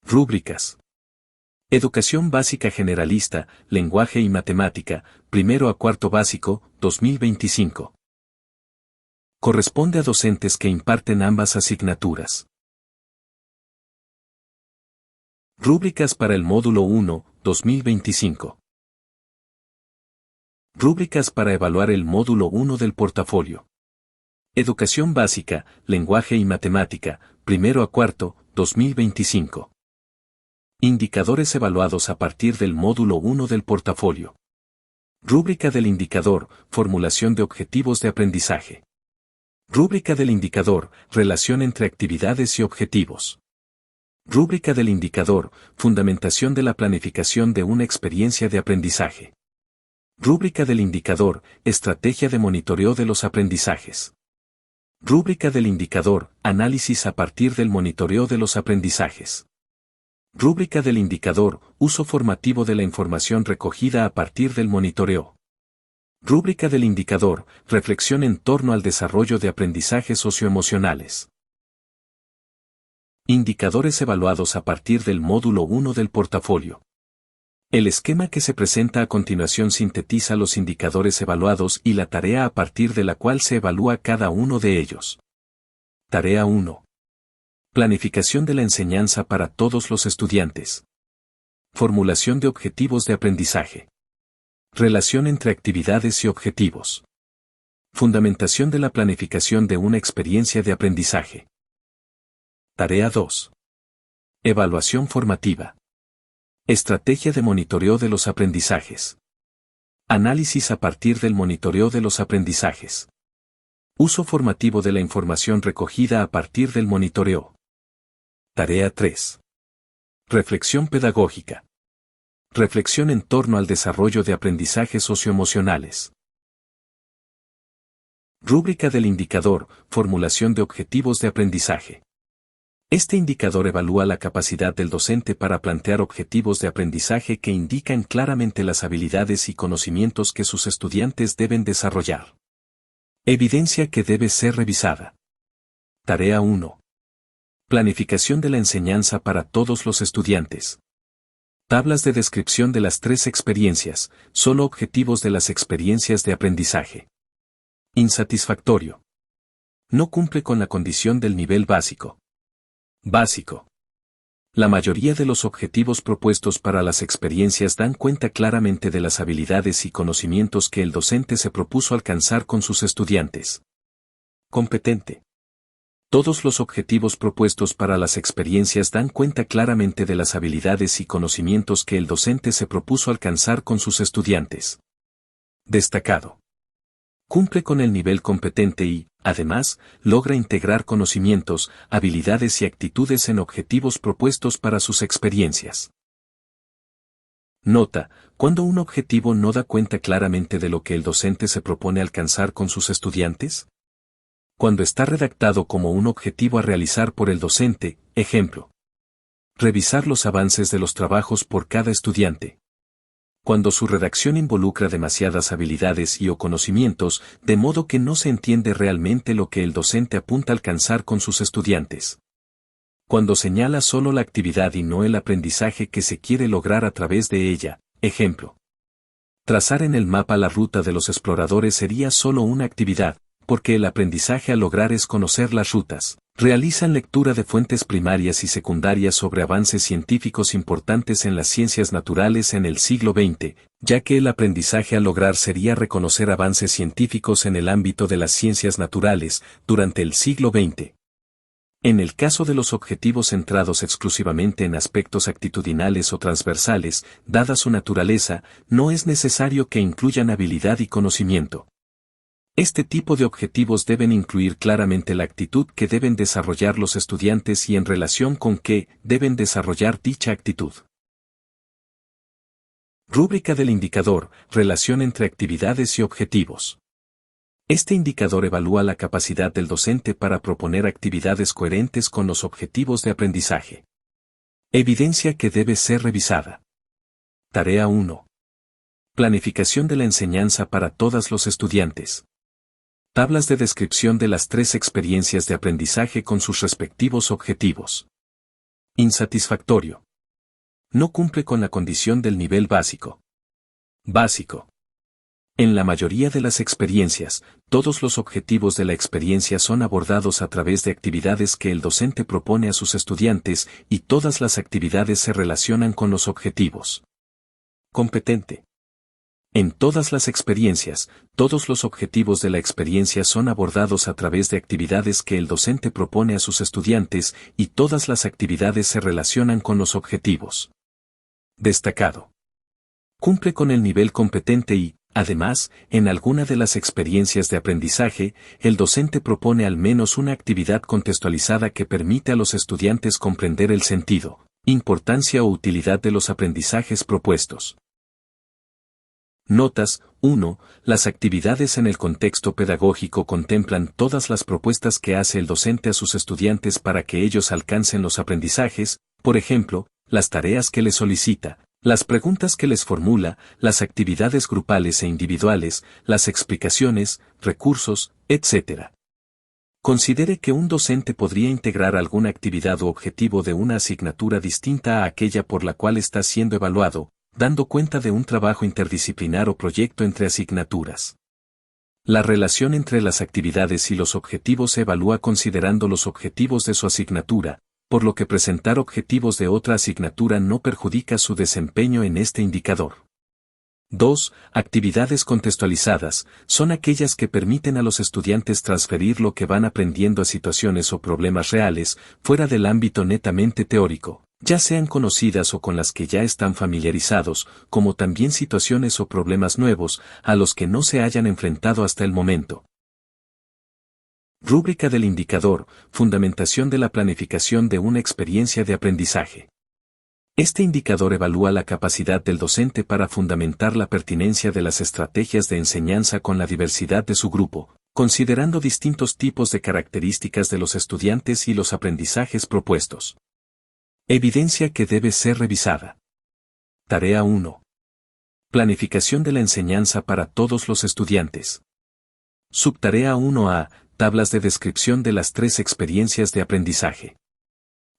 Rúbricas. Educación básica generalista, lenguaje y matemática, primero a cuarto básico, 2025. Corresponde a docentes que imparten ambas asignaturas. Rúbricas para el módulo 1, 2025. Rúbricas para evaluar el módulo 1 del portafolio. Educación básica, lenguaje y matemática, primero a cuarto, 2025. Indicadores evaluados a partir del módulo 1 del portafolio. Rúbrica del indicador, formulación de objetivos de aprendizaje. Rúbrica del indicador, relación entre actividades y objetivos. Rúbrica del indicador, fundamentación de la planificación de una experiencia de aprendizaje. Rúbrica del indicador, estrategia de monitoreo de los aprendizajes. Rúbrica del indicador, análisis a partir del monitoreo de los aprendizajes. Rúbrica del indicador, uso formativo de la información recogida a partir del monitoreo. Rúbrica del indicador, reflexión en torno al desarrollo de aprendizajes socioemocionales. Indicadores evaluados a partir del módulo 1 del portafolio. El esquema que se presenta a continuación sintetiza los indicadores evaluados y la tarea a partir de la cual se evalúa cada uno de ellos. Tarea 1. Planificación de la enseñanza para todos los estudiantes. Formulación de objetivos de aprendizaje. Relación entre actividades y objetivos. Fundamentación de la planificación de una experiencia de aprendizaje. Tarea 2. Evaluación formativa. Estrategia de monitoreo de los aprendizajes. Análisis a partir del monitoreo de los aprendizajes. Uso formativo de la información recogida a partir del monitoreo. Tarea 3. Reflexión pedagógica. Reflexión en torno al desarrollo de aprendizajes socioemocionales. Rúbrica del indicador, formulación de objetivos de aprendizaje. Este indicador evalúa la capacidad del docente para plantear objetivos de aprendizaje que indican claramente las habilidades y conocimientos que sus estudiantes deben desarrollar. Evidencia que debe ser revisada. Tarea 1. Planificación de la enseñanza para todos los estudiantes. Tablas de descripción de las 3 experiencias, solo objetivos de las experiencias de aprendizaje. Insatisfactorio. No cumple con la condición del nivel básico. Básico. La mayoría de los objetivos propuestos para las experiencias dan cuenta claramente de las habilidades y conocimientos que el docente se propuso alcanzar con sus estudiantes. Competente. Todos los objetivos propuestos para las experiencias dan cuenta claramente de las habilidades y conocimientos que el docente se propuso alcanzar con sus estudiantes. Destacado. Cumple con el nivel competente y, además, logra integrar conocimientos, habilidades y actitudes en objetivos propuestos para sus experiencias. Nota: cuando un objetivo no da cuenta claramente de lo que el docente se propone alcanzar con sus estudiantes. Cuando está redactado como un objetivo a realizar por el docente, ejemplo. Revisar los avances de los trabajos por cada estudiante. Cuando su redacción involucra demasiadas habilidades y o conocimientos, de modo que no se entiende realmente lo que el docente apunta a alcanzar con sus estudiantes. Cuando señala solo la actividad y no el aprendizaje que se quiere lograr a través de ella, ejemplo. Trazar en el mapa la ruta de los exploradores sería solo una actividad, porque el aprendizaje a lograr es conocer las rutas. Realizan lectura de fuentes primarias y secundarias sobre avances científicos importantes en las ciencias naturales en el siglo XX, ya que el aprendizaje a lograr sería reconocer avances científicos en el ámbito de las ciencias naturales durante el siglo XX. En el caso de los objetivos centrados exclusivamente en aspectos actitudinales o transversales, dada su naturaleza, no es necesario que incluyan habilidad y conocimiento. Este tipo de objetivos deben incluir claramente la actitud que deben desarrollar los estudiantes y en relación con qué deben desarrollar dicha actitud. Rúbrica del indicador, relación entre actividades y objetivos. Este indicador evalúa la capacidad del docente para proponer actividades coherentes con los objetivos de aprendizaje. Evidencia que debe ser revisada. Tarea 1. Planificación de la enseñanza para todos los estudiantes. Tablas de descripción de las 3 experiencias de aprendizaje con sus respectivos objetivos. Insatisfactorio. No cumple con la condición del nivel básico. Básico. En la mayoría de las experiencias, todos los objetivos de la experiencia son abordados a través de actividades que el docente propone a sus estudiantes y todas las actividades se relacionan con los objetivos. Competente. En todas las experiencias, todos los objetivos de la experiencia son abordados a través de actividades que el docente propone a sus estudiantes y todas las actividades se relacionan con los objetivos. Destacado. Cumple con el nivel competente y, además, en alguna de las experiencias de aprendizaje, el docente propone al menos una actividad contextualizada que permite a los estudiantes comprender el sentido, importancia o utilidad de los aprendizajes propuestos. Notas. 1. Las actividades en el contexto pedagógico contemplan todas las propuestas que hace el docente a sus estudiantes para que ellos alcancen los aprendizajes, por ejemplo, las tareas que les solicita, las preguntas que les formula, las actividades grupales e individuales, las explicaciones, recursos, etc. Considere que un docente podría integrar alguna actividad o objetivo de una asignatura distinta a aquella por la cual está siendo evaluado, dando cuenta de un trabajo interdisciplinar o proyecto entre asignaturas. La relación entre las actividades y los objetivos se evalúa considerando los objetivos de su asignatura, por lo que presentar objetivos de otra asignatura no perjudica su desempeño en este indicador. 2. Actividades contextualizadas, son aquellas que permiten a los estudiantes transferir lo que van aprendiendo a situaciones o problemas reales, fuera del ámbito netamente teórico, ya sean conocidas o con las que ya están familiarizados, como también situaciones o problemas nuevos, a los que no se hayan enfrentado hasta el momento. Rúbrica del indicador, fundamentación de la planificación de una experiencia de aprendizaje. Este indicador evalúa la capacidad del docente para fundamentar la pertinencia de las estrategias de enseñanza con la diversidad de su grupo, considerando distintos tipos de características de los estudiantes y los aprendizajes propuestos. Evidencia que debe ser revisada. Tarea 1. Planificación de la enseñanza para todos los estudiantes. Subtarea 1A. Tablas de descripción de las 3 experiencias de aprendizaje.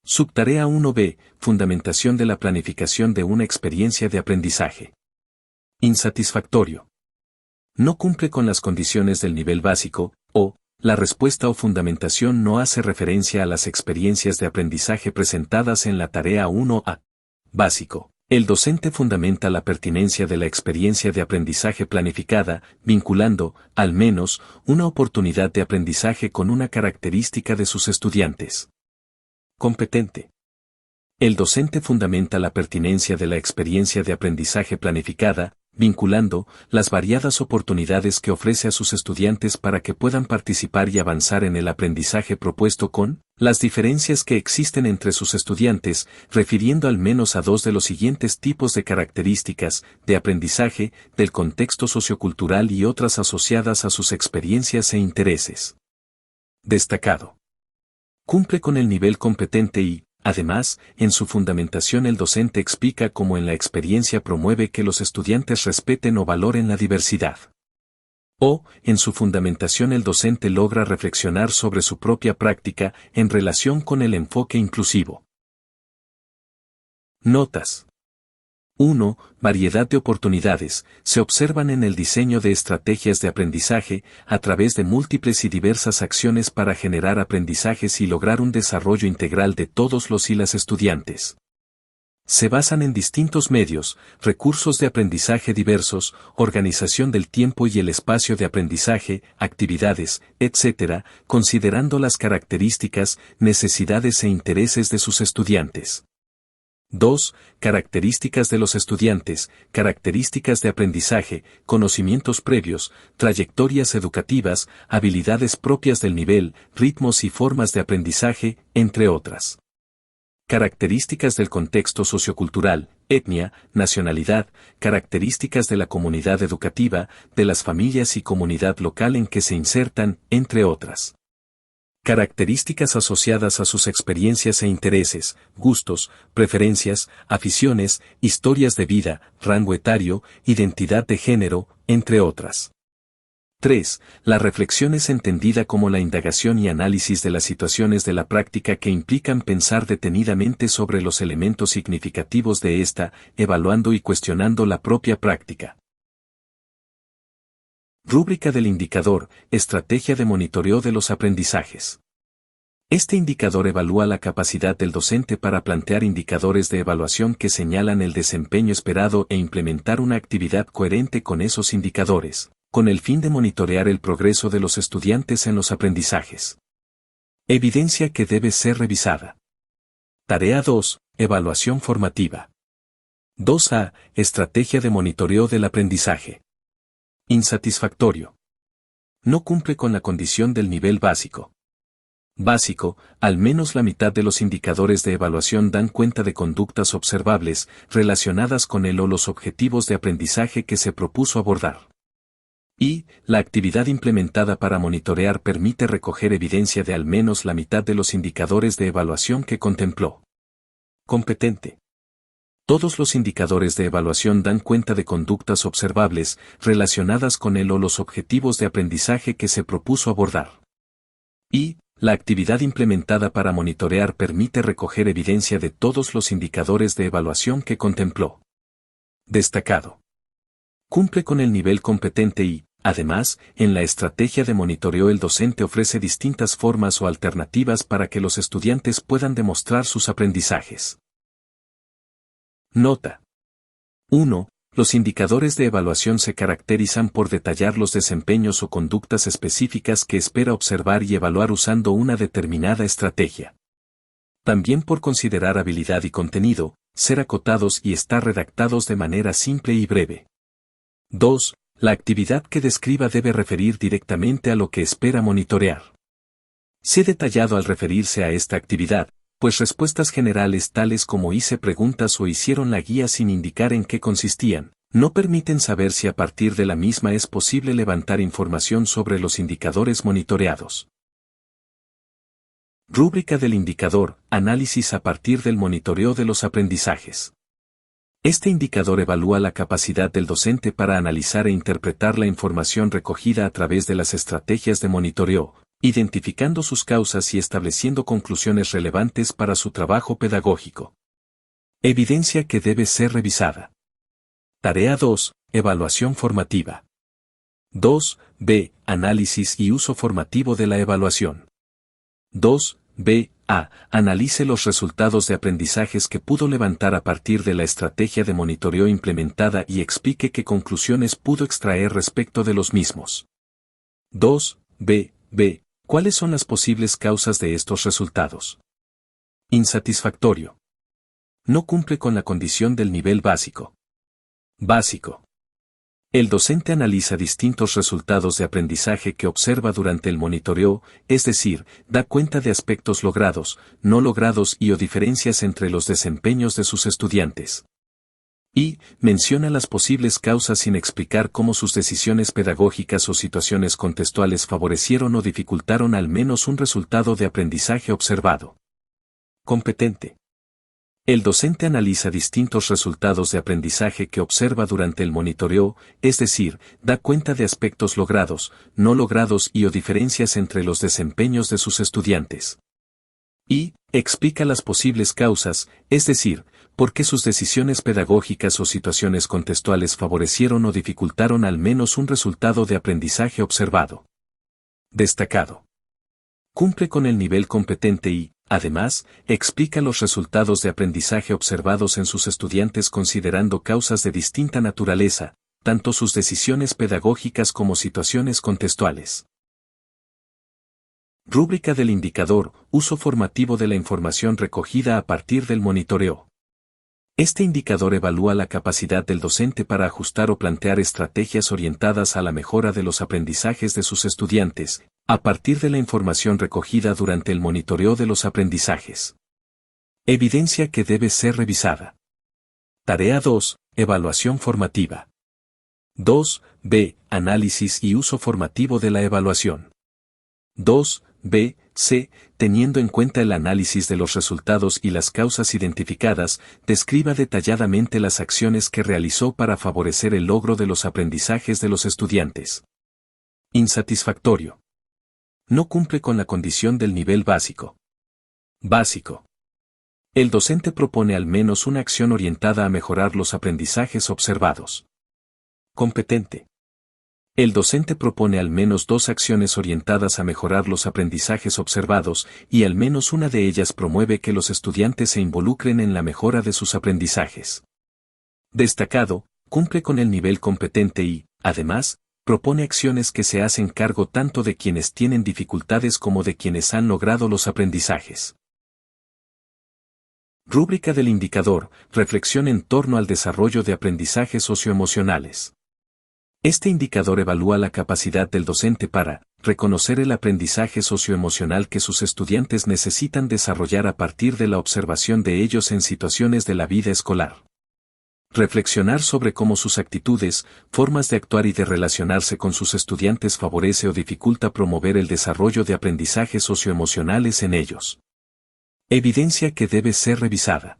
Subtarea 1B. Fundamentación de la planificación de una experiencia de aprendizaje. Insatisfactorio. No cumple con las condiciones del nivel básico, o, la respuesta o fundamentación no hace referencia a las experiencias de aprendizaje presentadas en la tarea 1A. Básico. El docente fundamenta la pertinencia de la experiencia de aprendizaje planificada, vinculando, al menos, una oportunidad de aprendizaje con una característica de sus estudiantes. Competente. El docente fundamenta la pertinencia de la experiencia de aprendizaje planificada, vinculando las variadas oportunidades que ofrece a sus estudiantes para que puedan participar y avanzar en el aprendizaje propuesto con las diferencias que existen entre sus estudiantes, refiriendo al menos a 2 de los siguientes tipos de características de aprendizaje, del contexto sociocultural y otras asociadas a sus experiencias e intereses. Destacado. Cumple con el nivel competente y, además, en su fundamentación el docente explica cómo en la experiencia promueve que los estudiantes respeten o valoren la diversidad. O, en su fundamentación el docente logra reflexionar sobre su propia práctica en relación con el enfoque inclusivo. Notas. 1. Variedad de oportunidades se observan en el diseño de estrategias de aprendizaje a través de múltiples y diversas acciones para generar aprendizajes y lograr un desarrollo integral de todos los y las estudiantes. Se basan en distintos medios, recursos de aprendizaje diversos, organización del tiempo y el espacio de aprendizaje, actividades, etc., considerando las características, necesidades e intereses de sus estudiantes. 2. Características de los estudiantes, características de aprendizaje, conocimientos previos, trayectorias educativas, habilidades propias del nivel, ritmos y formas de aprendizaje, entre otras. Características del contexto sociocultural, etnia, nacionalidad, características de la comunidad educativa, de las familias y comunidad local en que se insertan, entre otras. Características asociadas a sus experiencias e intereses, gustos, preferencias, aficiones, historias de vida, rango etario, identidad de género, entre otras. 3. La reflexión es entendida como la indagación y análisis de las situaciones de la práctica que implican pensar detenidamente sobre los elementos significativos de esta, evaluando y cuestionando la propia práctica. Rúbrica del indicador, estrategia de monitoreo de los aprendizajes. Este indicador evalúa la capacidad del docente para plantear indicadores de evaluación que señalan el desempeño esperado e implementar una actividad coherente con esos indicadores, con el fin de monitorear el progreso de los estudiantes en los aprendizajes. Evidencia que debe ser revisada. Tarea 2. Evaluación formativa. 2A. Estrategia de monitoreo del aprendizaje. Insatisfactorio. No cumple con la condición del nivel básico. Básico, al menos la mitad de los indicadores de evaluación dan cuenta de conductas observables relacionadas con el o los objetivos de aprendizaje que se propuso abordar. Y, la actividad implementada para monitorear permite recoger evidencia de al menos la mitad de los indicadores de evaluación que contempló. Competente. Todos los indicadores de evaluación dan cuenta de conductas observables relacionadas con el o los objetivos de aprendizaje que se propuso abordar. Y, la actividad implementada para monitorear permite recoger evidencia de todos los indicadores de evaluación que contempló. Destacado. Cumple con el nivel competente y, además, en la estrategia de monitoreo el docente ofrece distintas formas o alternativas para que los estudiantes puedan demostrar sus aprendizajes. Nota. 1. Los indicadores de evaluación se caracterizan por detallar los desempeños o conductas específicas que espera observar y evaluar usando una determinada estrategia. También por considerar habilidad y contenido, ser acotados y estar redactados de manera simple y breve. 2. La actividad que describa debe referir directamente a lo que espera monitorear. Sé detallado al referirse a esta actividad, pues respuestas generales tales como hice preguntas o hicieron la guía sin indicar en qué consistían, no permiten saber si a partir de la misma es posible levantar información sobre los indicadores monitoreados. Rúbrica del indicador, análisis a partir del monitoreo de los aprendizajes. Este indicador evalúa la capacidad del docente para analizar e interpretar la información recogida a través de las estrategias de monitoreo, identificando sus causas y estableciendo conclusiones relevantes para su trabajo pedagógico. Evidencia que debe ser revisada. Tarea 2. Evaluación formativa. 2b. Análisis y uso formativo de la evaluación. 2b. A. Analice los resultados de aprendizajes que pudo levantar a partir de la estrategia de monitoreo implementada y explique qué conclusiones pudo extraer respecto de los mismos. 2b. B. ¿Cuáles son las posibles causas de estos resultados? Insatisfactorio. No cumple con la condición del nivel básico. Básico. El docente analiza distintos resultados de aprendizaje que observa durante el monitoreo, es decir, da cuenta de aspectos logrados, no logrados y o diferencias entre los desempeños de sus estudiantes. Y, menciona las posibles causas sin explicar cómo sus decisiones pedagógicas o situaciones contextuales favorecieron o dificultaron al menos un resultado de aprendizaje observado. Competente. El docente analiza distintos resultados de aprendizaje que observa durante el monitoreo, es decir, da cuenta de aspectos logrados, no logrados y o diferencias entre los desempeños de sus estudiantes. Y, explica las posibles causas, es decir, por qué sus decisiones pedagógicas o situaciones contextuales favorecieron o dificultaron al menos un resultado de aprendizaje observado. Destacado. Cumple con el nivel competente y, además, explica los resultados de aprendizaje observados en sus estudiantes considerando causas de distinta naturaleza, tanto sus decisiones pedagógicas como situaciones contextuales. Rúbrica del indicador, uso formativo de la información recogida a partir del monitoreo. Este indicador evalúa la capacidad del docente para ajustar o plantear estrategias orientadas a la mejora de los aprendizajes de sus estudiantes, a partir de la información recogida durante el monitoreo de los aprendizajes. Evidencia que debe ser revisada. Tarea 2. Evaluación formativa. 2b. Análisis y uso formativo de la evaluación. 2b. C. Teniendo en cuenta el análisis de los resultados y las causas identificadas, describa detalladamente las acciones que realizó para favorecer el logro de los aprendizajes de los estudiantes. Insatisfactorio. No cumple con la condición del nivel básico. Básico. El docente propone al menos una acción orientada a mejorar los aprendizajes observados. Competente. El docente propone al menos 2 acciones orientadas a mejorar los aprendizajes observados, y al menos una de ellas promueve que los estudiantes se involucren en la mejora de sus aprendizajes. Destacado, cumple con el nivel competente y, además, propone acciones que se hacen cargo tanto de quienes tienen dificultades como de quienes han logrado los aprendizajes. Rúbrica del indicador, reflexión en torno al desarrollo de aprendizajes socioemocionales. Este indicador evalúa la capacidad del docente para reconocer el aprendizaje socioemocional que sus estudiantes necesitan desarrollar a partir de la observación de ellos en situaciones de la vida escolar. Reflexionar sobre cómo sus actitudes, formas de actuar y de relacionarse con sus estudiantes favorece o dificulta promover el desarrollo de aprendizajes socioemocionales en ellos. Evidencia que debe ser revisada.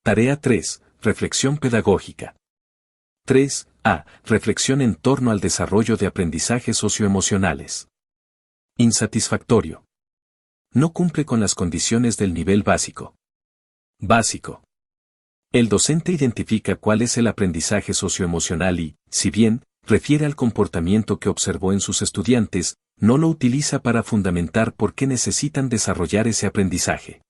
Tarea 3. Reflexión pedagógica. 3. Reflexión en torno al desarrollo de aprendizajes socioemocionales. Insatisfactorio. No cumple con las condiciones del nivel básico. Básico. El docente identifica cuál es el aprendizaje socioemocional y, si bien, refiere al comportamiento que observó en sus estudiantes, no lo utiliza para fundamentar por qué necesitan desarrollar ese aprendizaje.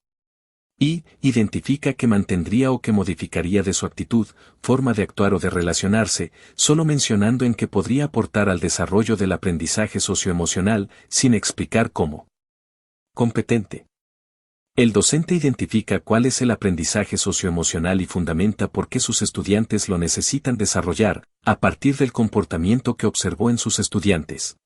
Y, identifica que mantendría o que modificaría de su actitud, forma de actuar o de relacionarse, solo mencionando en que podría aportar al desarrollo del aprendizaje socioemocional, sin explicar cómo. Competente. El docente identifica cuál es el aprendizaje socioemocional y fundamenta por qué sus estudiantes lo necesitan desarrollar, a partir del comportamiento que observó en sus estudiantes.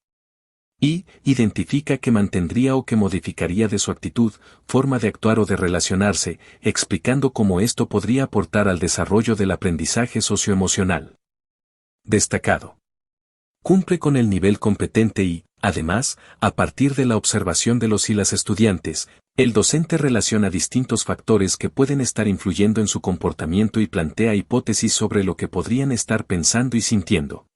Y, identifica que mantendría o que modificaría de su actitud, forma de actuar o de relacionarse, explicando cómo esto podría aportar al desarrollo del aprendizaje socioemocional. Destacado. Cumple con el nivel competente y, además, a partir de la observación de los y las estudiantes, el docente relaciona distintos factores que pueden estar influyendo en su comportamiento y plantea hipótesis sobre lo que podrían estar pensando y sintiendo.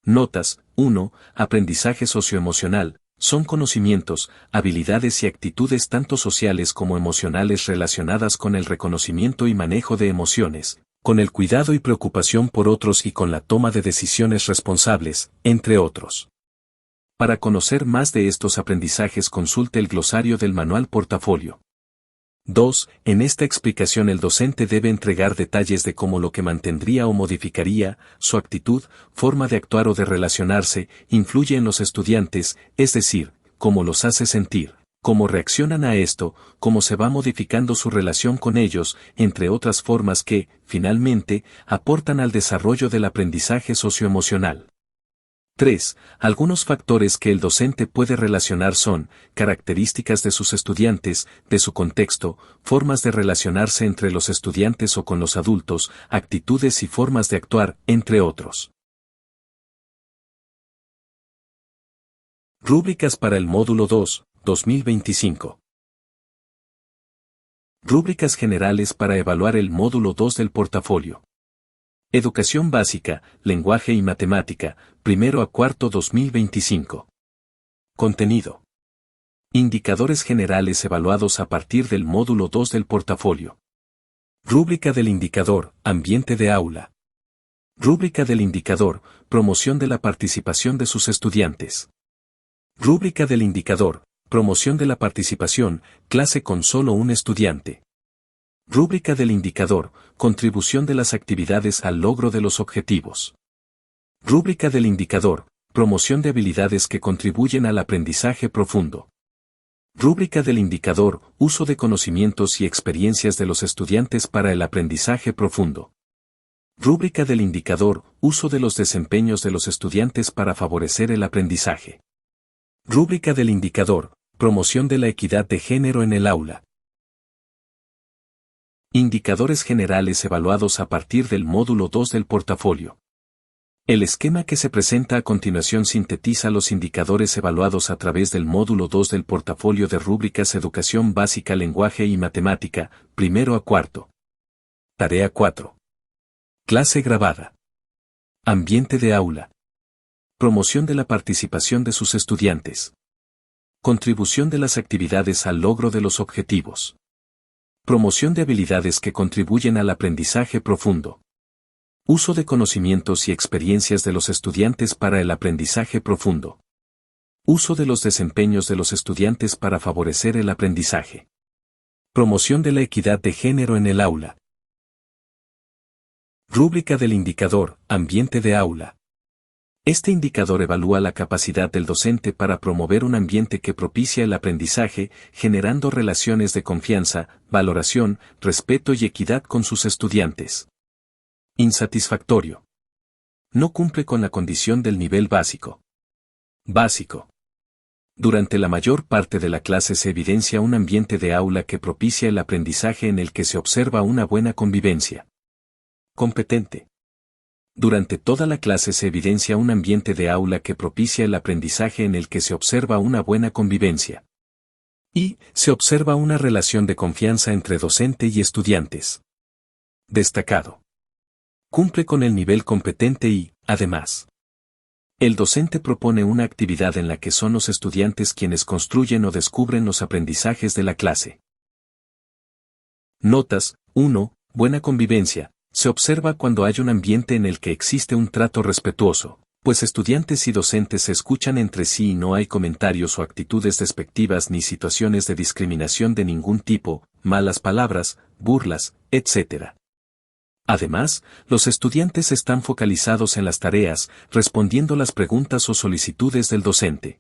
Notas. 1. Aprendizaje socioemocional. Son conocimientos, habilidades y actitudes tanto sociales como emocionales relacionadas con el reconocimiento y manejo de emociones, con el cuidado y preocupación por otros y con la toma de decisiones responsables, entre otros. Para conocer más de estos aprendizajes consulte el glosario del manual portafolio. 2. En esta explicación el docente debe entregar detalles de cómo lo que mantendría o modificaría, su actitud, forma de actuar o de relacionarse, influye en los estudiantes, es decir, cómo los hace sentir, cómo reaccionan a esto, cómo se va modificando su relación con ellos, entre otras formas que, finalmente, aportan al desarrollo del aprendizaje socioemocional. 3. Algunos factores que el docente puede relacionar son, características de sus estudiantes, de su contexto, formas de relacionarse entre los estudiantes o con los adultos, actitudes y formas de actuar, entre otros. Rúbricas para el módulo 2, 2025. Rúbricas generales para evaluar el módulo 2 del portafolio. Educación básica, lenguaje y matemática, 1 a 4 2025. Contenido. Indicadores generales evaluados a partir del módulo 2 del portafolio. Rúbrica del indicador, ambiente de aula. Rúbrica del indicador, promoción de la participación de sus estudiantes. Rúbrica del indicador, promoción de la participación, clase con solo un estudiante. Rúbrica del indicador, contribución de las actividades al logro de los objetivos. Rúbrica del indicador, promoción de habilidades que contribuyen al aprendizaje profundo. Rúbrica del indicador, uso de conocimientos y experiencias de los estudiantes para el aprendizaje profundo. Rúbrica del indicador, uso de los desempeños de los estudiantes para favorecer el aprendizaje. Rúbrica del indicador, promoción de la equidad de género en el aula. Indicadores generales evaluados a partir del módulo 2 del portafolio. El esquema que se presenta a continuación sintetiza los indicadores evaluados a través del módulo 2 del portafolio de rúbricas Educación básica, lenguaje y matemática, 1 a 4. Tarea 4. Clase grabada. Ambiente de aula. Promoción de la participación de sus estudiantes. Contribución de las actividades al logro de los objetivos. Promoción de habilidades que contribuyen al aprendizaje profundo. Uso de conocimientos y experiencias de los estudiantes para el aprendizaje profundo. Uso de los desempeños de los estudiantes para favorecer el aprendizaje. Promoción de la equidad de género en el aula. Rúbrica del indicador, ambiente de aula. Este indicador evalúa la capacidad del docente para promover un ambiente que propicia el aprendizaje, generando relaciones de confianza, valoración, respeto y equidad con sus estudiantes. Insatisfactorio. No cumple con la condición del nivel básico. Básico. Durante la mayor parte de la clase se evidencia un ambiente de aula que propicia el aprendizaje en el que se observa una buena convivencia. Competente. Durante toda la clase se evidencia un ambiente de aula que propicia el aprendizaje en el que se observa una buena convivencia. Y se observa una relación de confianza entre docente y estudiantes. Destacado. Cumple con el nivel competente y, además, el docente propone una actividad en la que son los estudiantes quienes construyen o descubren los aprendizajes de la clase. Notas. 1. Buena convivencia. Se observa cuando hay un ambiente en el que existe un trato respetuoso, pues estudiantes y docentes se escuchan entre sí y no hay comentarios o actitudes despectivas ni situaciones de discriminación de ningún tipo, malas palabras, burlas, etc. Además, los estudiantes están focalizados en las tareas, respondiendo las preguntas o solicitudes del docente.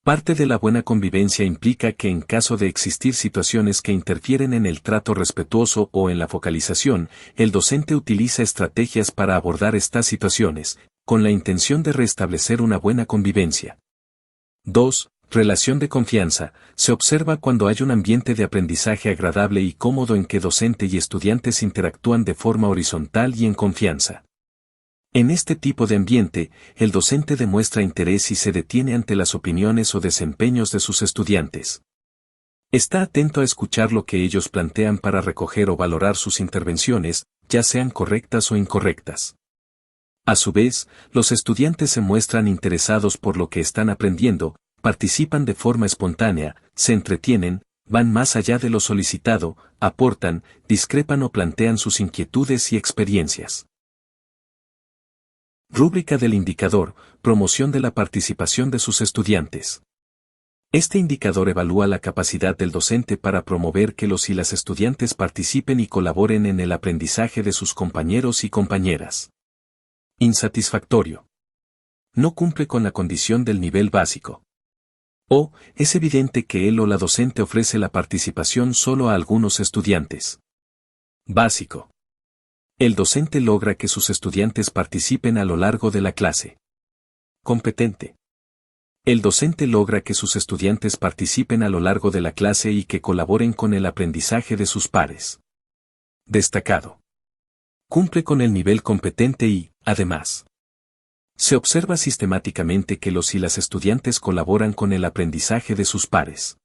Parte de la buena convivencia implica que en caso de existir situaciones que interfieren en el trato respetuoso o en la focalización, el docente utiliza estrategias para abordar estas situaciones, con la intención de restablecer una buena convivencia. 2. Relación de confianza. Se observa cuando hay un ambiente de aprendizaje agradable y cómodo en que docente y estudiantes interactúan de forma horizontal y en confianza. En este tipo de ambiente, el docente demuestra interés y se detiene ante las opiniones o desempeños de sus estudiantes. Está atento a escuchar lo que ellos plantean para recoger o valorar sus intervenciones, ya sean correctas o incorrectas. A su vez, los estudiantes se muestran interesados por lo que están aprendiendo, participan de forma espontánea, se entretienen, van más allá de lo solicitado, aportan, discrepan o plantean sus inquietudes y experiencias. Rúbrica del indicador, promoción de la participación de sus estudiantes. Este indicador evalúa la capacidad del docente para promover que los y las estudiantes participen y colaboren en el aprendizaje de sus compañeros y compañeras. Insatisfactorio. No cumple con la condición del nivel básico. O, es evidente que él o la docente ofrece la participación solo a algunos estudiantes. Básico. El docente logra que sus estudiantes participen a lo largo de la clase. Competente. El docente logra que sus estudiantes participen a lo largo de la clase y que colaboren con el aprendizaje de sus pares. Destacado. Cumple con el nivel competente y, además, se observa sistemáticamente que los y las estudiantes colaboran con el aprendizaje de sus pares.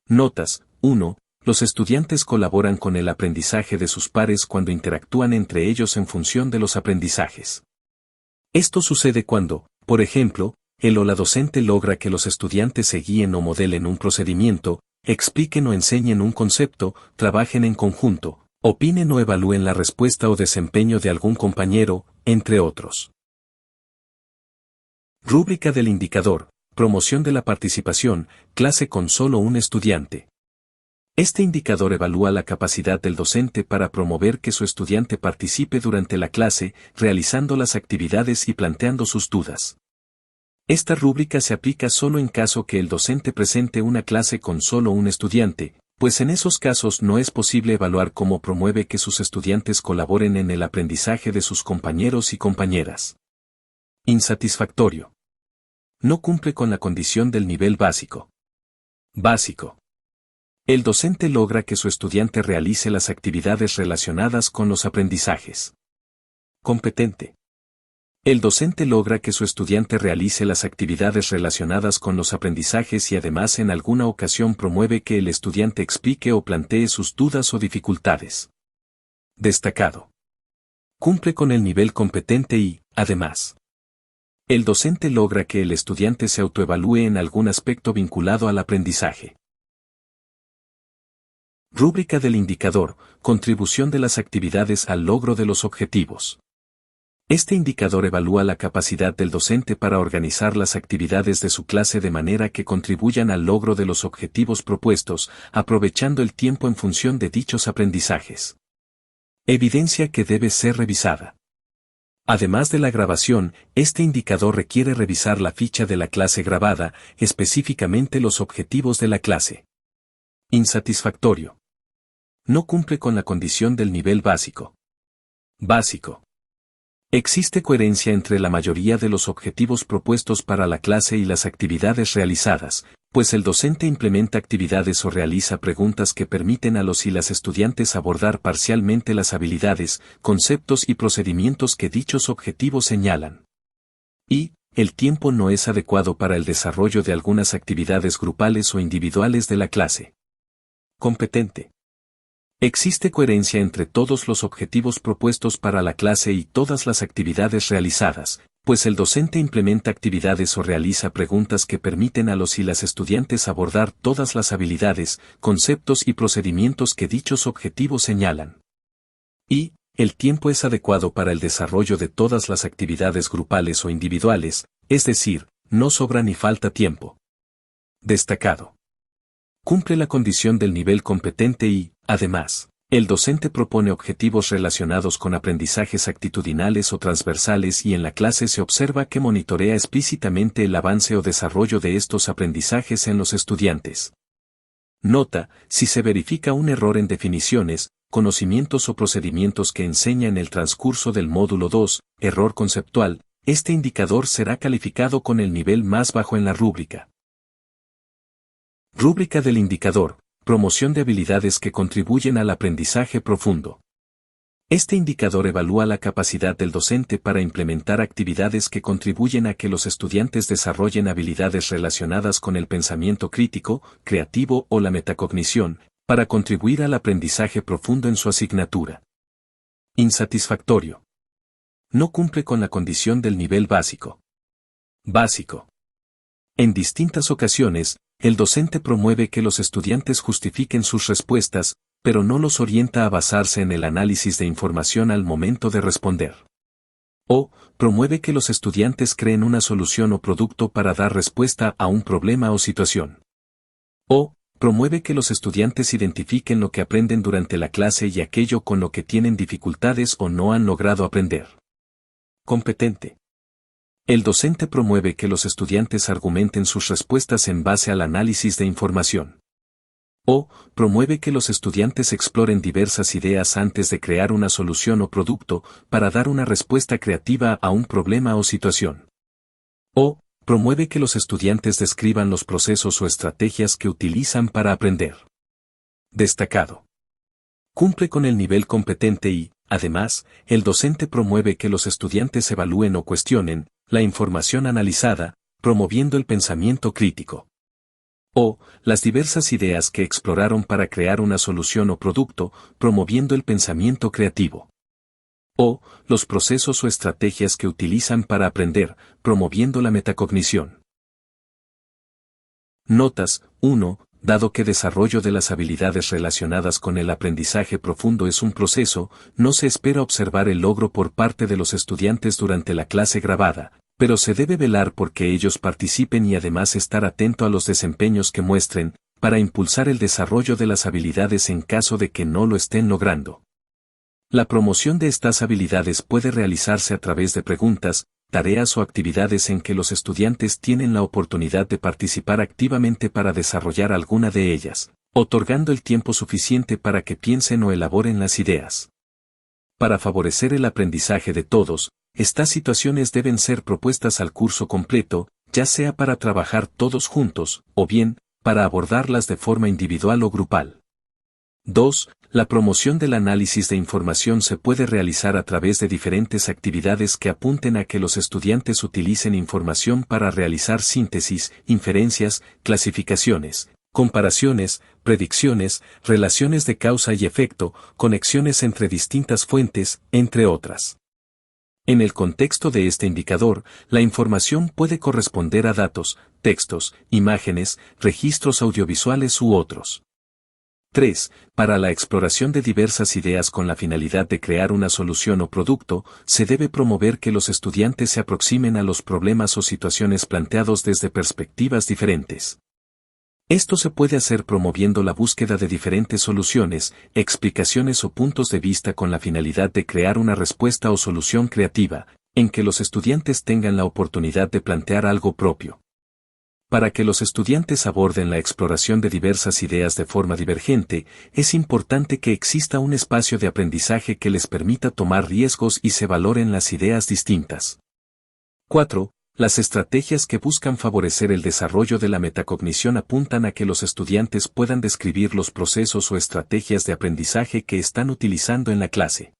Notas. 1. Los estudiantes colaboran con el aprendizaje de sus pares cuando interactúan entre ellos en función de los aprendizajes. Esto sucede cuando, por ejemplo, el o la docente logra que los estudiantes se guíen o modelen un procedimiento, expliquen o enseñen un concepto, trabajen en conjunto, opinen o evalúen la respuesta o desempeño de algún compañero, entre otros. Rúbrica del indicador, promoción de la participación, clase con solo un estudiante. Este indicador evalúa la capacidad del docente para promover que su estudiante participe durante la clase, realizando las actividades y planteando sus dudas. Esta rúbrica se aplica solo en caso que el docente presente una clase con solo un estudiante, pues en esos casos no es posible evaluar cómo promueve que sus estudiantes colaboren en el aprendizaje de sus compañeros y compañeras. Insatisfactorio. No cumple con la condición del nivel básico. Básico. El docente logra que su estudiante realice las actividades relacionadas con los aprendizajes. Competente. El docente logra que su estudiante realice las actividades relacionadas con los aprendizajes y además en alguna ocasión promueve que el estudiante explique o plantee sus dudas o dificultades. Destacado. Cumple con el nivel competente y, además, El docente logra que el estudiante se autoevalúe en algún aspecto vinculado al aprendizaje. Rúbrica del indicador, contribución de las actividades al logro de los objetivos. Este indicador evalúa la capacidad del docente para organizar las actividades de su clase de manera que contribuyan al logro de los objetivos propuestos, aprovechando el tiempo en función de dichos aprendizajes. Evidencia que debe ser revisada. Además de la grabación, este indicador requiere revisar la ficha de la clase grabada, específicamente los objetivos de la clase. Insatisfactorio. No cumple con la condición del nivel básico. Básico. Existe coherencia entre la mayoría de los objetivos propuestos para la clase y las actividades realizadas, pues el docente implementa actividades o realiza preguntas que permiten a los y las estudiantes abordar parcialmente las habilidades, conceptos y procedimientos que dichos objetivos señalan. Y, el tiempo no es adecuado para el desarrollo de algunas actividades grupales o individuales de la clase. Competente. Existe coherencia entre todos los objetivos propuestos para la clase y todas las actividades realizadas, pues el docente implementa actividades o realiza preguntas que permiten a los y las estudiantes abordar todas las habilidades, conceptos y procedimientos que dichos objetivos señalan. Y, el tiempo es adecuado para el desarrollo de todas las actividades grupales o individuales, es decir, no sobra ni falta tiempo. Destacado. Cumple la condición del nivel competente y, además, el docente propone objetivos relacionados con aprendizajes actitudinales o transversales y en la clase se observa que monitorea explícitamente el avance o desarrollo de estos aprendizajes en los estudiantes. Nota, si se verifica un error en definiciones, conocimientos o procedimientos que enseña en el transcurso del módulo 2, error conceptual, este indicador será calificado con el nivel más bajo en la rúbrica. Rúbrica del indicador, promoción de habilidades que contribuyen al aprendizaje profundo. Este indicador evalúa la capacidad del docente para implementar actividades que contribuyen a que los estudiantes desarrollen habilidades relacionadas con el pensamiento crítico, creativo o la metacognición, para contribuir al aprendizaje profundo en su asignatura. Insatisfactorio. No cumple con la condición del nivel básico. Básico. En distintas ocasiones, el docente promueve que los estudiantes justifiquen sus respuestas, pero no los orienta a basarse en el análisis de información al momento de responder. O, promueve que los estudiantes creen una solución o producto para dar respuesta a un problema o situación. O, promueve que los estudiantes identifiquen lo que aprenden durante la clase y aquello con lo que tienen dificultades o no han logrado aprender. Competente. El docente promueve que los estudiantes argumenten sus respuestas en base al análisis de información. O, promueve que los estudiantes exploren diversas ideas antes de crear una solución o producto, para dar una respuesta creativa a un problema o situación. O, promueve que los estudiantes describan los procesos o estrategias que utilizan para aprender. Destacado. Cumple con el nivel competente y, además, el docente promueve que los estudiantes evalúen o cuestionen la información analizada, promoviendo el pensamiento crítico. O, las diversas ideas que exploraron para crear una solución o producto, promoviendo el pensamiento creativo. O, los procesos o estrategias que utilizan para aprender, promoviendo la metacognición. Notas. 1. Dado que desarrollo de las habilidades relacionadas con el aprendizaje profundo es un proceso, no se espera observar el logro por parte de los estudiantes durante la clase grabada, pero se debe velar por que ellos participen y además estar atento a los desempeños que muestren, para impulsar el desarrollo de las habilidades en caso de que no lo estén logrando. La promoción de estas habilidades puede realizarse a través de preguntas, tareas o actividades en que los estudiantes tienen la oportunidad de participar activamente para desarrollar alguna de ellas, otorgando el tiempo suficiente para que piensen o elaboren las ideas. Para favorecer el aprendizaje de todos, estas situaciones deben ser propuestas al curso completo, ya sea para trabajar todos juntos, o bien, para abordarlas de forma individual o grupal. 2. La promoción del análisis de información se puede realizar a través de diferentes actividades que apunten a que los estudiantes utilicen información para realizar síntesis, inferencias, clasificaciones, comparaciones, predicciones, relaciones de causa y efecto, conexiones entre distintas fuentes, entre otras. En el contexto de este indicador, la información puede corresponder a datos, textos, imágenes, registros audiovisuales u otros. 3. Para la exploración de diversas ideas con la finalidad de crear una solución o producto, se debe promover que los estudiantes se aproximen a los problemas o situaciones planteados desde perspectivas diferentes. Esto se puede hacer promoviendo la búsqueda de diferentes soluciones, explicaciones o puntos de vista con la finalidad de crear una respuesta o solución creativa, en que los estudiantes tengan la oportunidad de plantear algo propio. Para que los estudiantes aborden la exploración de diversas ideas de forma divergente, es importante que exista un espacio de aprendizaje que les permita tomar riesgos y se valoren las ideas distintas. 4. Las estrategias que buscan favorecer el desarrollo de la metacognición apuntan a que los estudiantes puedan describir los procesos o estrategias de aprendizaje que están utilizando en la clase.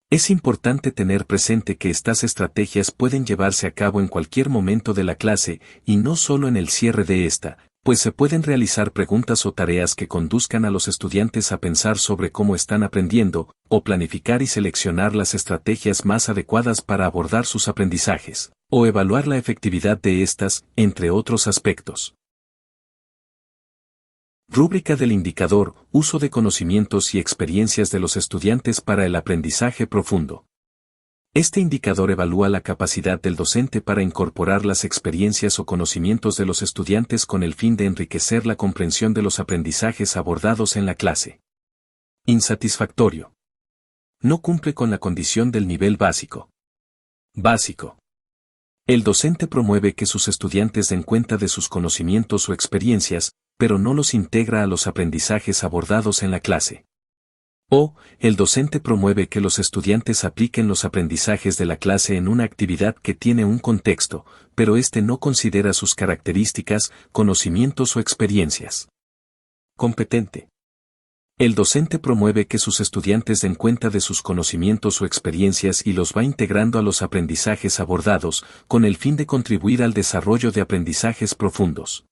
Es importante tener presente que estas estrategias pueden llevarse a cabo en cualquier momento de la clase y no solo en el cierre de esta, pues se pueden realizar preguntas o tareas que conduzcan a los estudiantes a pensar sobre cómo están aprendiendo, o planificar y seleccionar las estrategias más adecuadas para abordar sus aprendizajes, o evaluar la efectividad de estas, entre otros aspectos. Rúbrica del indicador, uso de conocimientos y experiencias de los estudiantes para el aprendizaje profundo. Este indicador evalúa la capacidad del docente para incorporar las experiencias o conocimientos de los estudiantes con el fin de enriquecer la comprensión de los aprendizajes abordados en la clase. Insatisfactorio. No cumple con la condición del nivel básico. Básico. El docente promueve que sus estudiantes den cuenta de sus conocimientos o experiencias, pero no los integra a los aprendizajes abordados en la clase. O, el docente promueve que los estudiantes apliquen los aprendizajes de la clase en una actividad que tiene un contexto, pero éste no considera sus características, conocimientos o experiencias. Competente. El docente promueve que sus estudiantes den cuenta de sus conocimientos o experiencias y los va integrando a los aprendizajes abordados, con el fin de contribuir al desarrollo de aprendizajes profundos.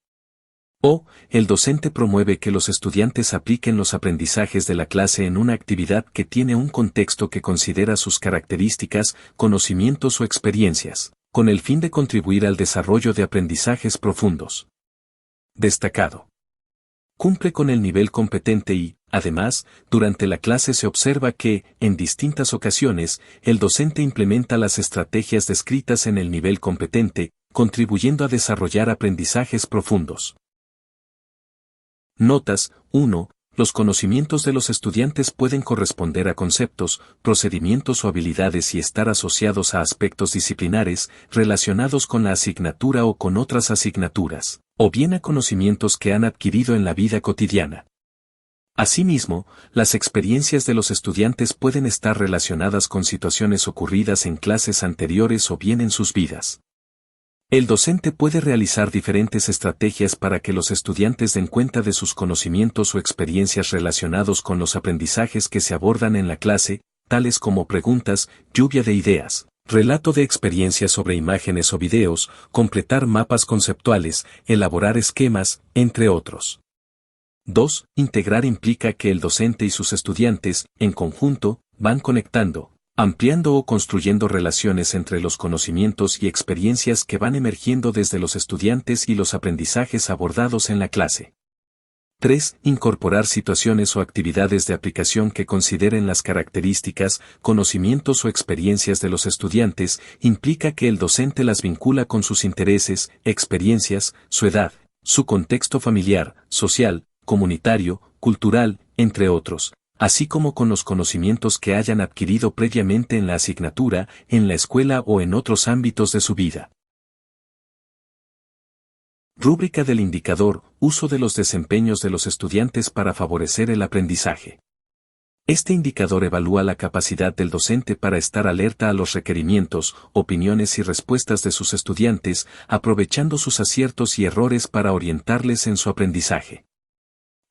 O, el docente promueve que los estudiantes apliquen los aprendizajes de la clase en una actividad que tiene un contexto que considera sus características, conocimientos o experiencias, con el fin de contribuir al desarrollo de aprendizajes profundos. Destacado. Cumple con el nivel competente y, además, durante la clase se observa que, en distintas ocasiones, el docente implementa las estrategias descritas en el nivel competente, contribuyendo a desarrollar aprendizajes profundos. Notas. 1. Los conocimientos de los estudiantes pueden corresponder a conceptos, procedimientos o habilidades y estar asociados a aspectos disciplinares, relacionados con la asignatura o con otras asignaturas, o bien a conocimientos que han adquirido en la vida cotidiana. Asimismo, las experiencias de los estudiantes pueden estar relacionadas con situaciones ocurridas en clases anteriores o bien en sus vidas. El docente puede realizar diferentes estrategias para que los estudiantes den cuenta de sus conocimientos o experiencias relacionados con los aprendizajes que se abordan en la clase, tales como preguntas, lluvia de ideas, relato de experiencias sobre imágenes o videos, completar mapas conceptuales, elaborar esquemas, entre otros. 2. Integrar implica que el docente y sus estudiantes, en conjunto, van conectando, ampliando o construyendo relaciones entre los conocimientos y experiencias que van emergiendo desde los estudiantes y los aprendizajes abordados en la clase. 3. Incorporar situaciones o actividades de aplicación que consideren las características, conocimientos o experiencias de los estudiantes, implica que el docente las vincula con sus intereses, experiencias, su edad, su contexto familiar, social, comunitario, cultural, entre otros, así como con los conocimientos que hayan adquirido previamente en la asignatura, en la escuela o en otros ámbitos de su vida. Rúbrica del indicador, uso de los desempeños de los estudiantes para favorecer el aprendizaje. Este indicador evalúa la capacidad del docente para estar alerta a los requerimientos, opiniones y respuestas de sus estudiantes, aprovechando sus aciertos y errores para orientarles en su aprendizaje.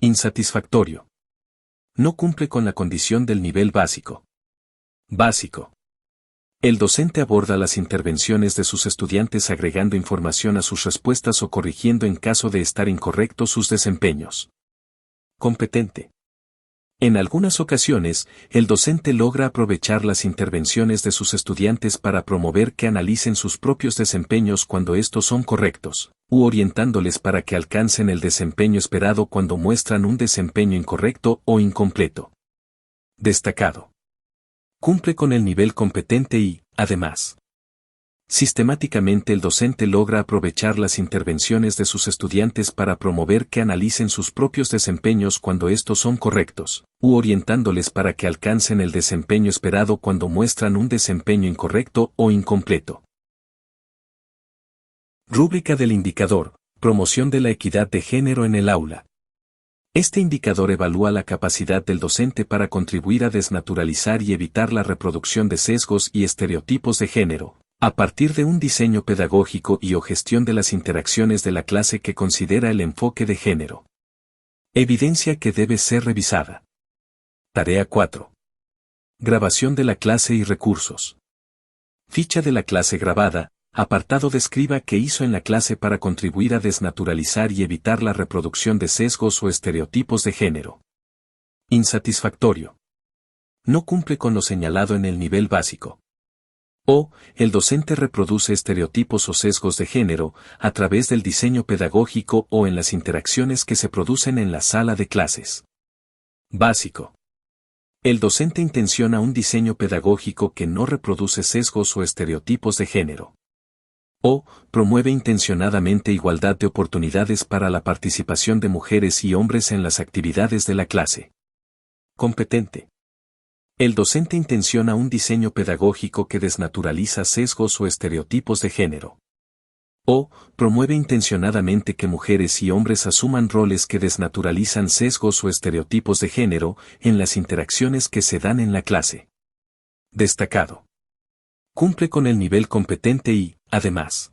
Insatisfactorio. No cumple con la condición del nivel básico. Básico. El docente aborda las intervenciones de sus estudiantes agregando información a sus respuestas o corrigiendo en caso de estar incorrectos sus desempeños. Competente. En algunas ocasiones, el docente logra aprovechar las intervenciones de sus estudiantes para promover que analicen sus propios desempeños cuando estos son correctos, u orientándoles para que alcancen el desempeño esperado cuando muestran un desempeño incorrecto o incompleto. Destacado. Cumple con el nivel competente y, además, sistemáticamente el docente logra aprovechar las intervenciones de sus estudiantes para promover que analicen sus propios desempeños cuando estos son correctos, u orientándoles para que alcancen el desempeño esperado cuando muestran un desempeño incorrecto o incompleto. Rúbrica del indicador: promoción de la equidad de género en el aula. Este indicador evalúa la capacidad del docente para contribuir a desnaturalizar y evitar la reproducción de sesgos y estereotipos de género, a partir de un diseño pedagógico y o gestión de las interacciones de la clase que considera el enfoque de género. Evidencia que debe ser revisada. Tarea 4. Grabación de la clase y recursos. Ficha de la clase grabada. Apartado describa qué hizo en la clase para contribuir a desnaturalizar y evitar la reproducción de sesgos o estereotipos de género. Insatisfactorio. No cumple con lo señalado en el nivel básico. O, el docente reproduce estereotipos o sesgos de género a través del diseño pedagógico o en las interacciones que se producen en la sala de clases. Básico. El docente intenciona un diseño pedagógico que no reproduce sesgos o estereotipos de género. O, promueve intencionadamente igualdad de oportunidades para la participación de mujeres y hombres en las actividades de la clase. Competente. El docente intenciona un diseño pedagógico que desnaturaliza sesgos o estereotipos de género. O, promueve intencionadamente que mujeres y hombres asuman roles que desnaturalizan sesgos o estereotipos de género en las interacciones que se dan en la clase. Destacado. Cumple con el nivel competente y, además,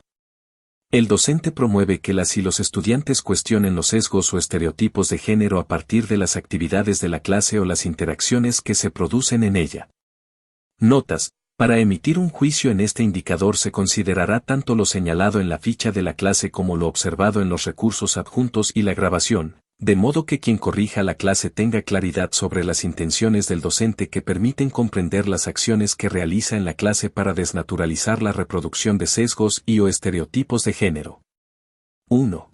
el docente promueve que las y los estudiantes cuestionen los sesgos o estereotipos de género a partir de las actividades de la clase o las interacciones que se producen en ella. Notas: para emitir un juicio en este indicador se considerará tanto lo señalado en la ficha de la clase como lo observado en los recursos adjuntos y la grabación, de modo que quien corrija la clase tenga claridad sobre las intenciones del docente que permiten comprender las acciones que realiza en la clase para desnaturalizar la reproducción de sesgos y o estereotipos de género. 1.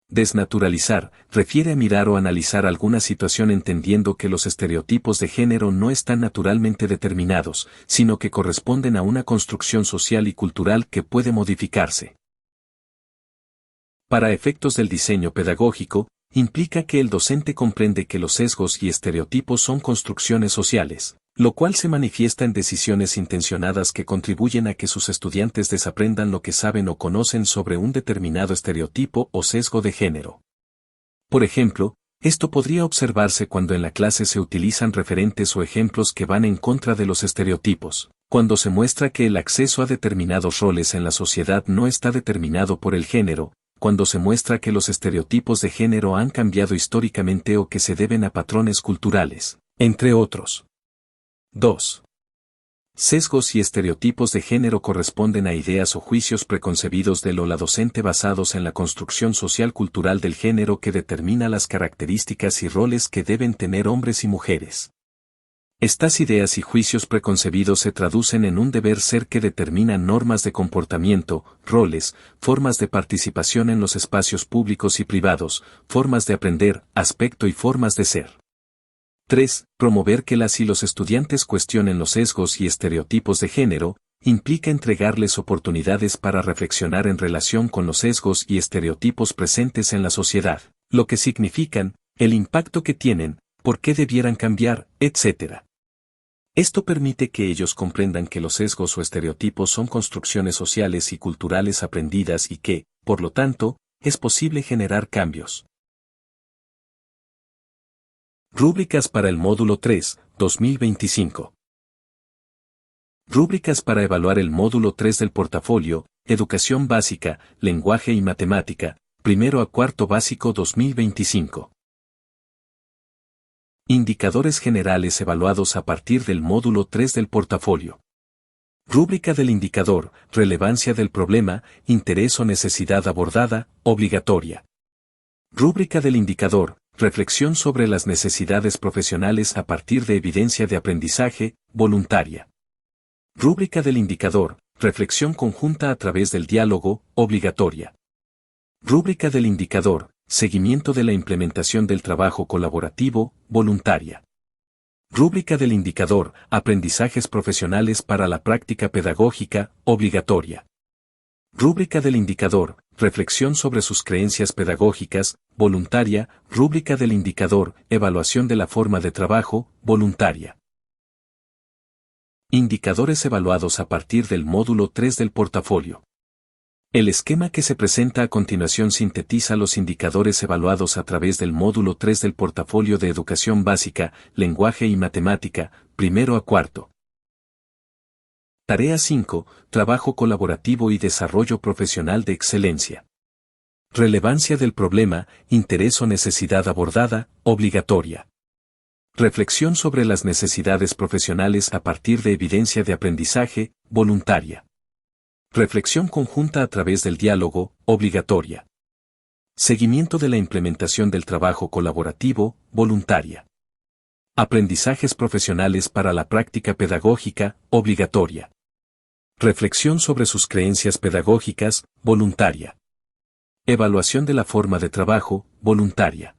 Desnaturalizar refiere a mirar o analizar alguna situación entendiendo que los estereotipos de género no están naturalmente determinados, sino que corresponden a una construcción social y cultural que puede modificarse. Para efectos del diseño pedagógico, implica que el docente comprende que los sesgos y estereotipos son construcciones sociales, lo cual se manifiesta en decisiones intencionadas que contribuyen a que sus estudiantes desaprendan lo que saben o conocen sobre un determinado estereotipo o sesgo de género. Por ejemplo, esto podría observarse cuando en la clase se utilizan referentes o ejemplos que van en contra de los estereotipos, cuando se muestra que el acceso a determinados roles en la sociedad no está determinado por el género, cuando se muestra que los estereotipos de género han cambiado históricamente o que se deben a patrones culturales, entre otros. 2. Sesgos y estereotipos de género corresponden a ideas o juicios preconcebidos del o la docente basados en la construcción social cultural del género que determina las características y roles que deben tener hombres y mujeres. Estas ideas y juicios preconcebidos se traducen en un deber ser que determina normas de comportamiento, roles, formas de participación en los espacios públicos y privados, formas de aprender, aspecto y formas de ser. 3. Promover que las y los estudiantes cuestionen los sesgos y estereotipos de género, implica entregarles oportunidades para reflexionar en relación con los sesgos y estereotipos presentes en la sociedad, lo que significan, el impacto que tienen, por qué debieran cambiar, etc. Esto permite que ellos comprendan que los sesgos o estereotipos son construcciones sociales y culturales aprendidas y que, por lo tanto, es posible generar cambios. Rúbricas para el módulo 3, 2025. Rúbricas para evaluar el módulo 3 del portafolio, Educación Básica, Lenguaje y Matemática, primero a cuarto básico 2025. Indicadores generales evaluados a partir del módulo 3 del portafolio. Rúbrica del indicador, relevancia del problema, interés o necesidad abordada, obligatoria. Rúbrica del indicador, reflexión sobre las necesidades profesionales a partir de evidencia de aprendizaje, voluntaria. Rúbrica del indicador, reflexión conjunta a través del diálogo, obligatoria. Rúbrica del indicador, seguimiento de la implementación del trabajo colaborativo, voluntaria. Rúbrica del indicador, aprendizajes profesionales para la práctica pedagógica, obligatoria. Rúbrica del indicador, reflexión sobre sus creencias pedagógicas, voluntaria. Rúbrica del indicador, evaluación de la forma de trabajo, voluntaria. Indicadores evaluados a partir del módulo 3 del portafolio. El esquema que se presenta a continuación sintetiza los indicadores evaluados a través del módulo 3 del portafolio de educación básica, lenguaje y matemática, primero a cuarto. Tarea 5. Trabajo colaborativo y desarrollo profesional de excelencia. Relevancia del problema, interés o necesidad abordada, obligatoria. Reflexión sobre las necesidades profesionales a partir de evidencia de aprendizaje, voluntaria. Reflexión conjunta a través del diálogo, obligatoria. Seguimiento de la implementación del trabajo colaborativo, voluntaria. Aprendizajes profesionales para la práctica pedagógica, obligatoria. Reflexión sobre sus creencias pedagógicas, voluntaria. Evaluación de la forma de trabajo, voluntaria.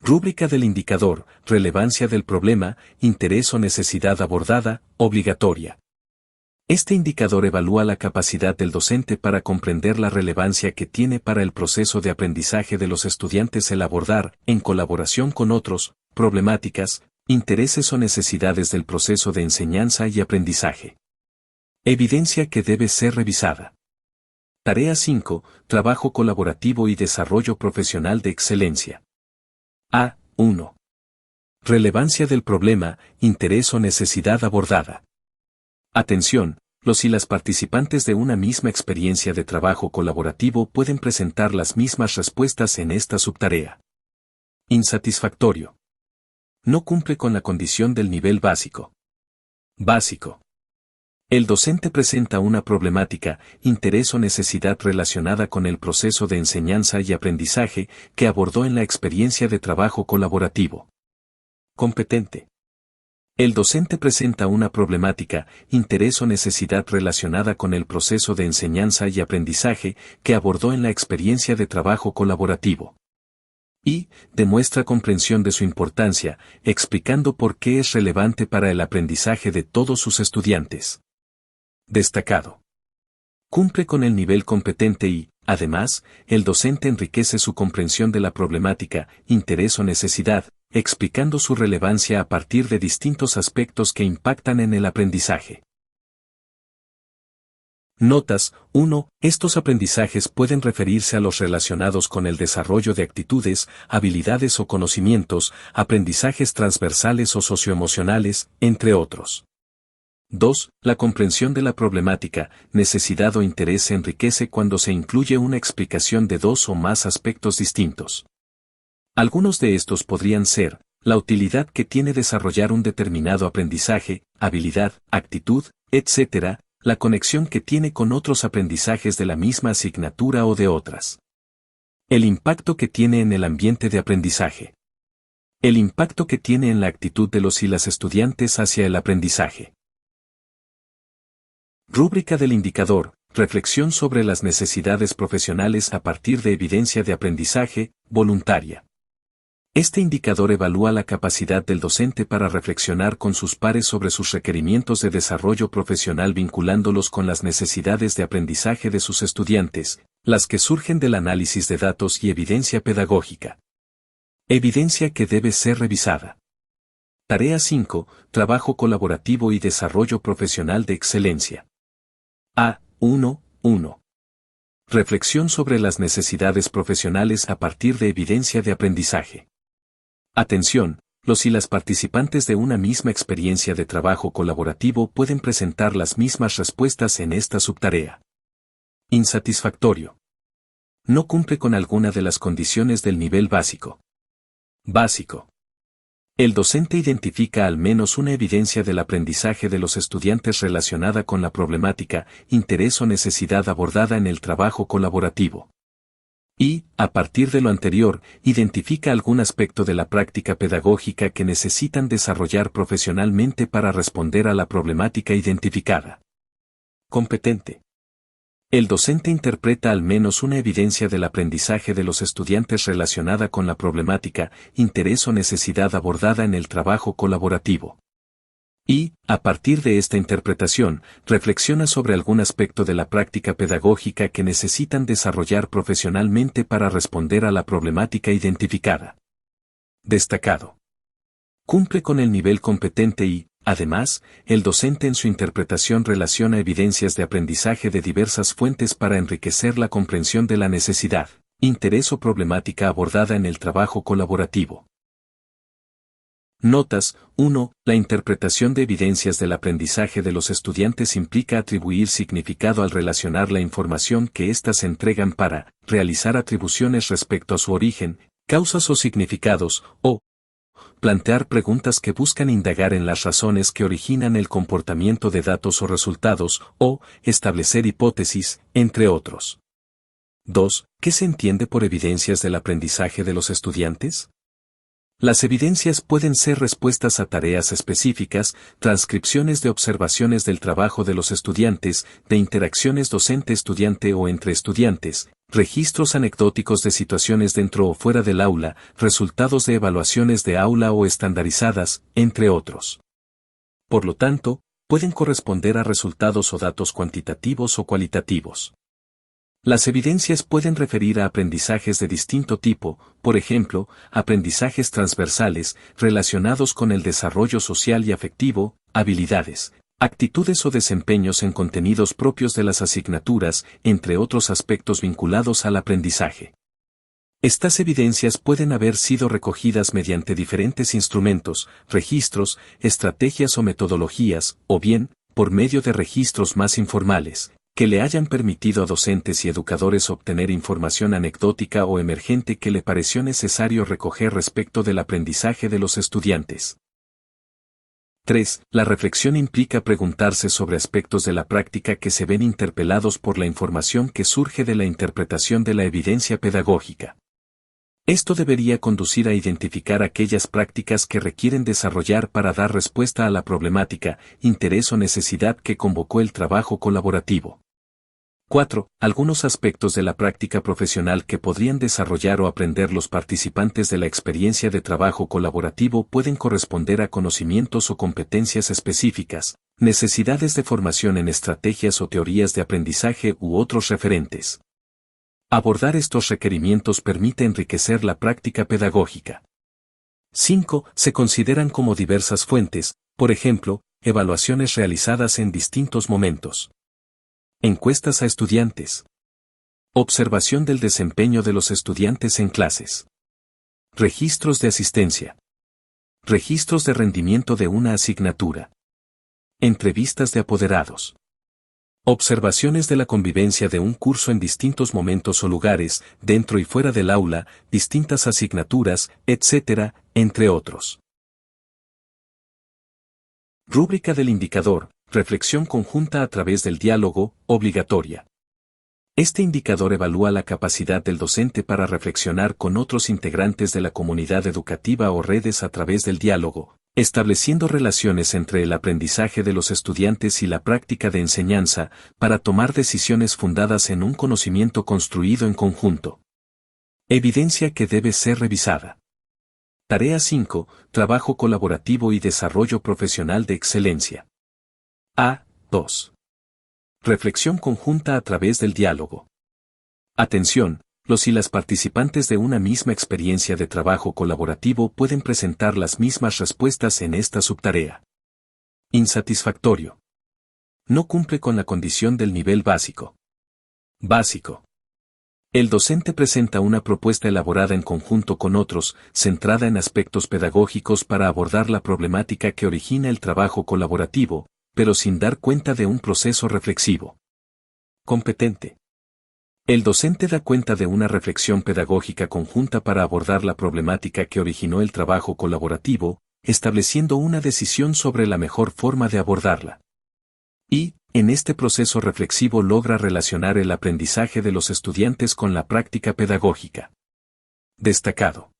Rúbrica del indicador, relevancia del problema, interés o necesidad abordada, obligatoria. Este indicador evalúa la capacidad del docente para comprender la relevancia que tiene para el proceso de aprendizaje de los estudiantes el abordar, en colaboración con otros, problemáticas, intereses o necesidades del proceso de enseñanza y aprendizaje. Evidencia que debe ser revisada. Tarea 5. Trabajo colaborativo y desarrollo profesional de excelencia. A.1. Relevancia del problema, interés o necesidad abordada. Atención, los y las participantes de una misma experiencia de trabajo colaborativo pueden presentar las mismas respuestas en esta subtarea. Insatisfactorio. No cumple con la condición del nivel básico. Básico. El docente presenta una problemática, interés o necesidad relacionada con el proceso de enseñanza y aprendizaje que abordó en la experiencia de trabajo colaborativo. Competente. El docente presenta una problemática, interés o necesidad relacionada con el proceso de enseñanza y aprendizaje que abordó en la experiencia de trabajo colaborativo. Y demuestra comprensión de su importancia, explicando por qué es relevante para el aprendizaje de todos sus estudiantes. Destacado. Cumple con el nivel competente y, además, el docente enriquece su comprensión de la problemática, interés o necesidad, explicando su relevancia a partir de distintos aspectos que impactan en el aprendizaje. Notas. 1. Estos aprendizajes pueden referirse a los relacionados con el desarrollo de actitudes, habilidades o conocimientos, aprendizajes transversales o socioemocionales, entre otros. 2. La comprensión de la problemática, necesidad o interés se enriquece cuando se incluye una explicación de dos o más aspectos distintos. Algunos de estos podrían ser, la utilidad que tiene desarrollar un determinado aprendizaje, habilidad, actitud, etc., la conexión que tiene con otros aprendizajes de la misma asignatura o de otras. El impacto que tiene en el ambiente de aprendizaje. El impacto que tiene en la actitud de los y las estudiantes hacia el aprendizaje. Rúbrica del indicador, reflexión sobre las necesidades profesionales a partir de evidencia de aprendizaje, voluntaria. Este indicador evalúa la capacidad del docente para reflexionar con sus pares sobre sus requerimientos de desarrollo profesional vinculándolos con las necesidades de aprendizaje de sus estudiantes, las que surgen del análisis de datos y evidencia pedagógica. Evidencia que debe ser revisada. Tarea 5. Trabajo colaborativo y desarrollo profesional de excelencia. A.1.1. Reflexión sobre las necesidades profesionales a partir de evidencia de aprendizaje. Atención, los y las participantes de una misma experiencia de trabajo colaborativo pueden presentar las mismas respuestas en esta subtarea. Insatisfactorio. No cumple con alguna de las condiciones del nivel básico. Básico. El docente identifica al menos una evidencia del aprendizaje de los estudiantes relacionada con la problemática, interés o necesidad abordada en el trabajo colaborativo. Y, a partir de lo anterior, identifica algún aspecto de la práctica pedagógica que necesitan desarrollar profesionalmente para responder a la problemática identificada. Competente. El docente interpreta al menos una evidencia del aprendizaje de los estudiantes relacionada con la problemática, interés o necesidad abordada en el trabajo colaborativo. Y, a partir de esta interpretación, reflexiona sobre algún aspecto de la práctica pedagógica que necesitan desarrollar profesionalmente para responder a la problemática identificada. Destacado. Cumple con el nivel competente y, además, el docente en su interpretación relaciona evidencias de aprendizaje de diversas fuentes para enriquecer la comprensión de la necesidad, interés o problemática abordada en el trabajo colaborativo. Notas. 1. La interpretación de evidencias del aprendizaje de los estudiantes implica atribuir significado al relacionar la información que éstas entregan para realizar atribuciones respecto a su origen, causas o significados, o plantear preguntas que buscan indagar en las razones que originan el comportamiento de datos o resultados, o establecer hipótesis, entre otros. 2. ¿Qué se entiende por evidencias del aprendizaje de los estudiantes? Las evidencias pueden ser respuestas a tareas específicas, transcripciones de observaciones del trabajo de los estudiantes, de interacciones docente-estudiante o entre estudiantes, registros anecdóticos de situaciones dentro o fuera del aula, resultados de evaluaciones de aula o estandarizadas, entre otros. Por lo tanto, pueden corresponder a resultados o datos cuantitativos o cualitativos. Las evidencias pueden referir a aprendizajes de distinto tipo, por ejemplo, aprendizajes transversales, relacionados con el desarrollo social y afectivo, habilidades, actitudes o desempeños en contenidos propios de las asignaturas, entre otros aspectos vinculados al aprendizaje. Estas evidencias pueden haber sido recogidas mediante diferentes instrumentos, registros, estrategias o metodologías, o bien, por medio de registros más informales, que le hayan permitido a docentes y educadores obtener información anecdótica o emergente que le pareció necesario recoger respecto del aprendizaje de los estudiantes. 3. La reflexión implica preguntarse sobre aspectos de la práctica que se ven interpelados por la información que surge de la interpretación de la evidencia pedagógica. Esto debería conducir a identificar aquellas prácticas que requieren desarrollar para dar respuesta a la problemática, interés o necesidad que convocó el trabajo colaborativo. 4. Algunos aspectos de la práctica profesional que podrían desarrollar o aprender los participantes de la experiencia de trabajo colaborativo pueden corresponder a conocimientos o competencias específicas, necesidades de formación en estrategias o teorías de aprendizaje u otros referentes. Abordar estos requerimientos permite enriquecer la práctica pedagógica. 5. Se consideran como diversas fuentes, por ejemplo, evaluaciones realizadas en distintos momentos. Encuestas a estudiantes. Observación del desempeño de los estudiantes en clases. Registros de asistencia. Registros de rendimiento de una asignatura. Entrevistas de apoderados. Observaciones de la convivencia de un curso en distintos momentos o lugares, dentro y fuera del aula, distintas asignaturas, etc., entre otros. Rúbrica del indicador. Reflexión conjunta a través del diálogo, obligatoria. Este indicador evalúa la capacidad del docente para reflexionar con otros integrantes de la comunidad educativa o redes a través del diálogo, estableciendo relaciones entre el aprendizaje de los estudiantes y la práctica de enseñanza, para tomar decisiones fundadas en un conocimiento construido en conjunto. Evidencia que debe ser revisada. Tarea 5. Trabajo colaborativo y desarrollo profesional de excelencia. A.2. Reflexión conjunta a través del diálogo. Atención, los y las participantes de una misma experiencia de trabajo colaborativo pueden presentar las mismas respuestas en esta subtarea. Insatisfactorio. No cumple con la condición del nivel básico. Básico. El docente presenta una propuesta elaborada en conjunto con otros, centrada en aspectos pedagógicos para abordar la problemática que origina el trabajo colaborativo, pero sin dar cuenta de un proceso reflexivo. Competente. El docente da cuenta de una reflexión pedagógica conjunta para abordar la problemática que originó el trabajo colaborativo, estableciendo una decisión sobre la mejor forma de abordarla. Y, en este proceso reflexivo logra relacionar el aprendizaje de los estudiantes con la práctica pedagógica. Destacado.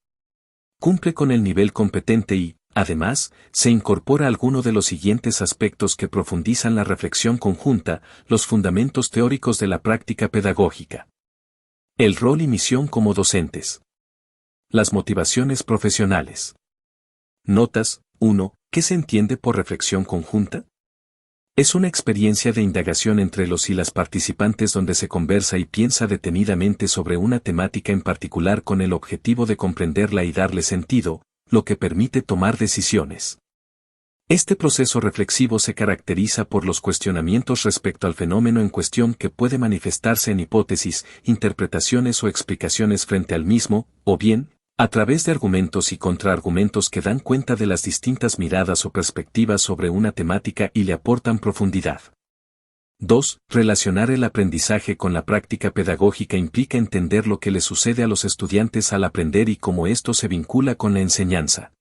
Cumple con el nivel competente y, además, se incorpora alguno de los siguientes aspectos que profundizan la reflexión conjunta, los fundamentos teóricos de la práctica pedagógica. El rol y misión como docentes. Las motivaciones profesionales. Notas. 1. ¿Qué se entiende por reflexión conjunta? Es una experiencia de indagación entre los y las participantes donde se conversa y piensa detenidamente sobre una temática en particular con el objetivo de comprenderla y darle sentido, lo que permite tomar decisiones. Este proceso reflexivo se caracteriza por los cuestionamientos respecto al fenómeno en cuestión que puede manifestarse en hipótesis, interpretaciones o explicaciones frente al mismo, o bien, a través de argumentos y contraargumentos que dan cuenta de las distintas miradas o perspectivas sobre una temática y le aportan profundidad. 2. Relacionar el aprendizaje con la práctica pedagógica implica entender lo que le sucede a los estudiantes al aprender y cómo esto se vincula con la enseñanza.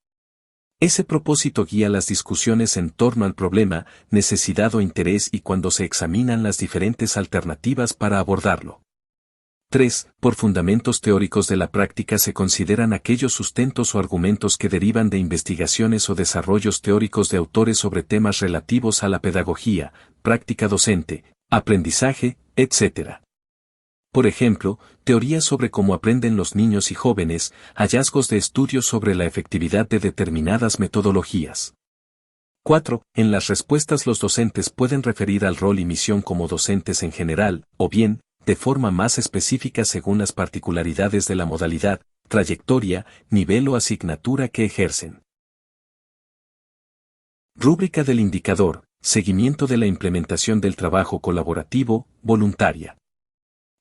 Ese propósito guía las discusiones en torno al problema, necesidad o interés y cuando se examinan las diferentes alternativas para abordarlo. 3. Por fundamentos teóricos de la práctica se consideran aquellos sustentos o argumentos que derivan de investigaciones o desarrollos teóricos de autores sobre temas relativos a la pedagogía, práctica docente, aprendizaje, etc. Por ejemplo, teorías sobre cómo aprenden los niños y jóvenes, hallazgos de estudios sobre la efectividad de determinadas metodologías. 4. En las respuestas los docentes pueden referir al rol y misión como docentes en general, o bien, de forma más específica según las particularidades de la modalidad, trayectoria, nivel o asignatura que ejercen. Rúbrica del indicador, seguimiento de la implementación del trabajo colaborativo, voluntaria.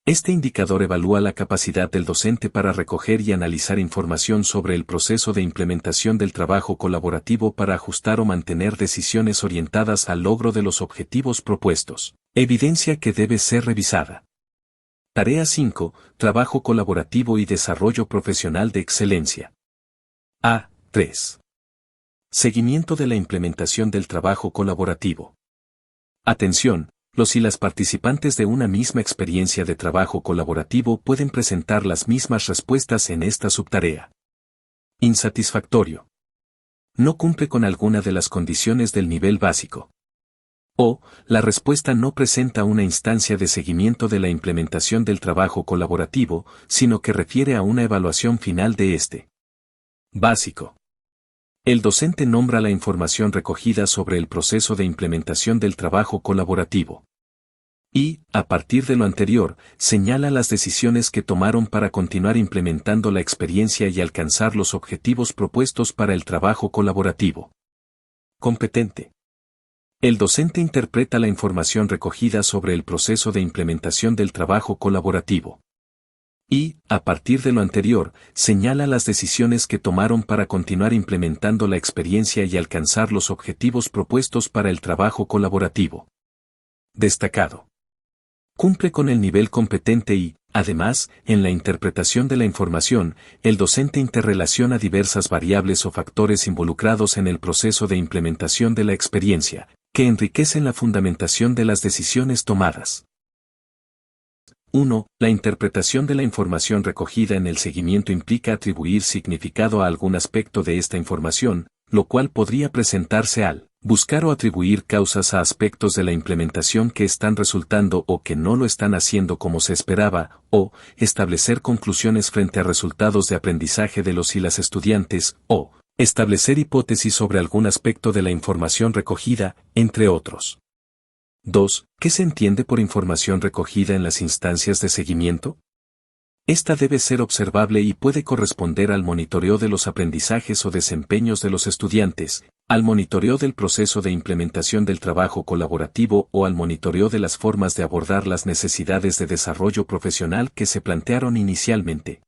Este indicador evalúa la capacidad del docente para recoger y analizar información sobre el proceso de implementación del trabajo colaborativo para ajustar o mantener decisiones orientadas al logro de los objetivos propuestos. Evidencia que debe ser revisada. Tarea 5. Trabajo colaborativo y desarrollo profesional de excelencia. A. 3. Seguimiento de la implementación del trabajo colaborativo. Atención, los y las participantes de una misma experiencia de trabajo colaborativo pueden presentar las mismas respuestas en esta subtarea. Insatisfactorio. No cumple con alguna de las condiciones del nivel básico. O, la respuesta no presenta una instancia de seguimiento de la implementación del trabajo colaborativo, sino que refiere a una evaluación final de este. Básico. El docente nombra la información recogida sobre el proceso de implementación del trabajo colaborativo. Y, a partir de lo anterior, señala las decisiones que tomaron para continuar implementando la experiencia y alcanzar los objetivos propuestos para el trabajo colaborativo. Competente. El docente interpreta la información recogida sobre el proceso de implementación del trabajo colaborativo. Y, a partir de lo anterior, señala las decisiones que tomaron para continuar implementando la experiencia y alcanzar los objetivos propuestos para el trabajo colaborativo. Destacado. Cumple con el nivel competente y, además, en la interpretación de la información, el docente interrelaciona diversas variables o factores involucrados en el proceso de implementación de la experiencia, que enriquecen la fundamentación de las decisiones tomadas. 1. La interpretación de la información recogida en el seguimiento implica atribuir significado a algún aspecto de esta información, lo cual podría presentarse al buscar o atribuir causas a aspectos de la implementación que están resultando o que no lo están haciendo como se esperaba, o establecer conclusiones frente a resultados de aprendizaje de los y las estudiantes, o establecer hipótesis sobre algún aspecto de la información recogida, entre otros. 2. ¿Qué se entiende por información recogida en las instancias de seguimiento? Esta debe ser observable y puede corresponder al monitoreo de los aprendizajes o desempeños de los estudiantes, al monitoreo del proceso de implementación del trabajo colaborativo o al monitoreo de las formas de abordar las necesidades de desarrollo profesional que se plantearon inicialmente.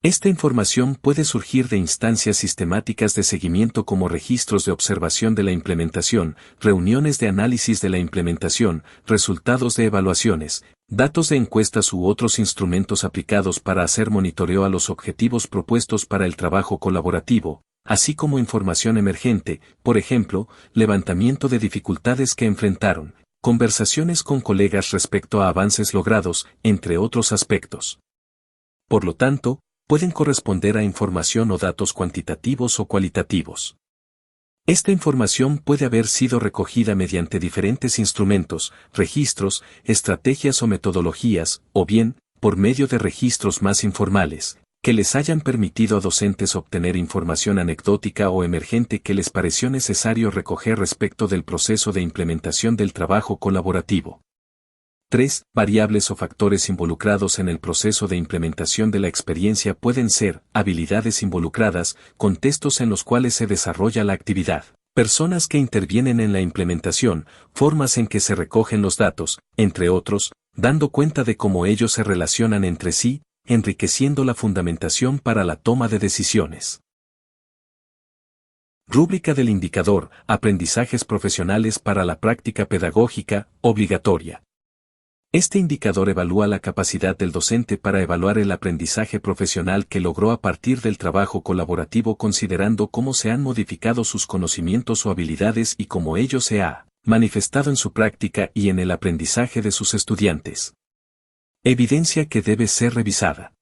Esta información puede surgir de instancias sistemáticas de seguimiento como registros de observación de la implementación, reuniones de análisis de la implementación, resultados de evaluaciones, datos de encuestas u otros instrumentos aplicados para hacer monitoreo a los objetivos propuestos para el trabajo colaborativo, así como información emergente, por ejemplo, levantamiento de dificultades que enfrentaron, conversaciones con colegas respecto a avances logrados, entre otros aspectos. Por lo tanto, pueden corresponder a información o datos cuantitativos o cualitativos. Esta información puede haber sido recogida mediante diferentes instrumentos, registros, estrategias o metodologías, o bien, por medio de registros más informales, que les hayan permitido a docentes obtener información anecdótica o emergente que les pareció necesario recoger respecto del proceso de implementación del trabajo colaborativo. 3. Variables o factores involucrados en el proceso de implementación de la experiencia pueden ser habilidades involucradas, contextos en los cuales se desarrolla la actividad, personas que intervienen en la implementación, formas en que se recogen los datos, entre otros, dando cuenta de cómo ellos se relacionan entre sí, enriqueciendo la fundamentación para la toma de decisiones. Rúbrica del indicador, aprendizajes profesionales para la práctica pedagógica, obligatoria. Este indicador evalúa la capacidad del docente para evaluar el aprendizaje profesional que logró a partir del trabajo colaborativo considerando cómo se han modificado sus conocimientos o habilidades y cómo ello se ha manifestado en su práctica y en el aprendizaje de sus estudiantes. Evidencia que debe ser revisada.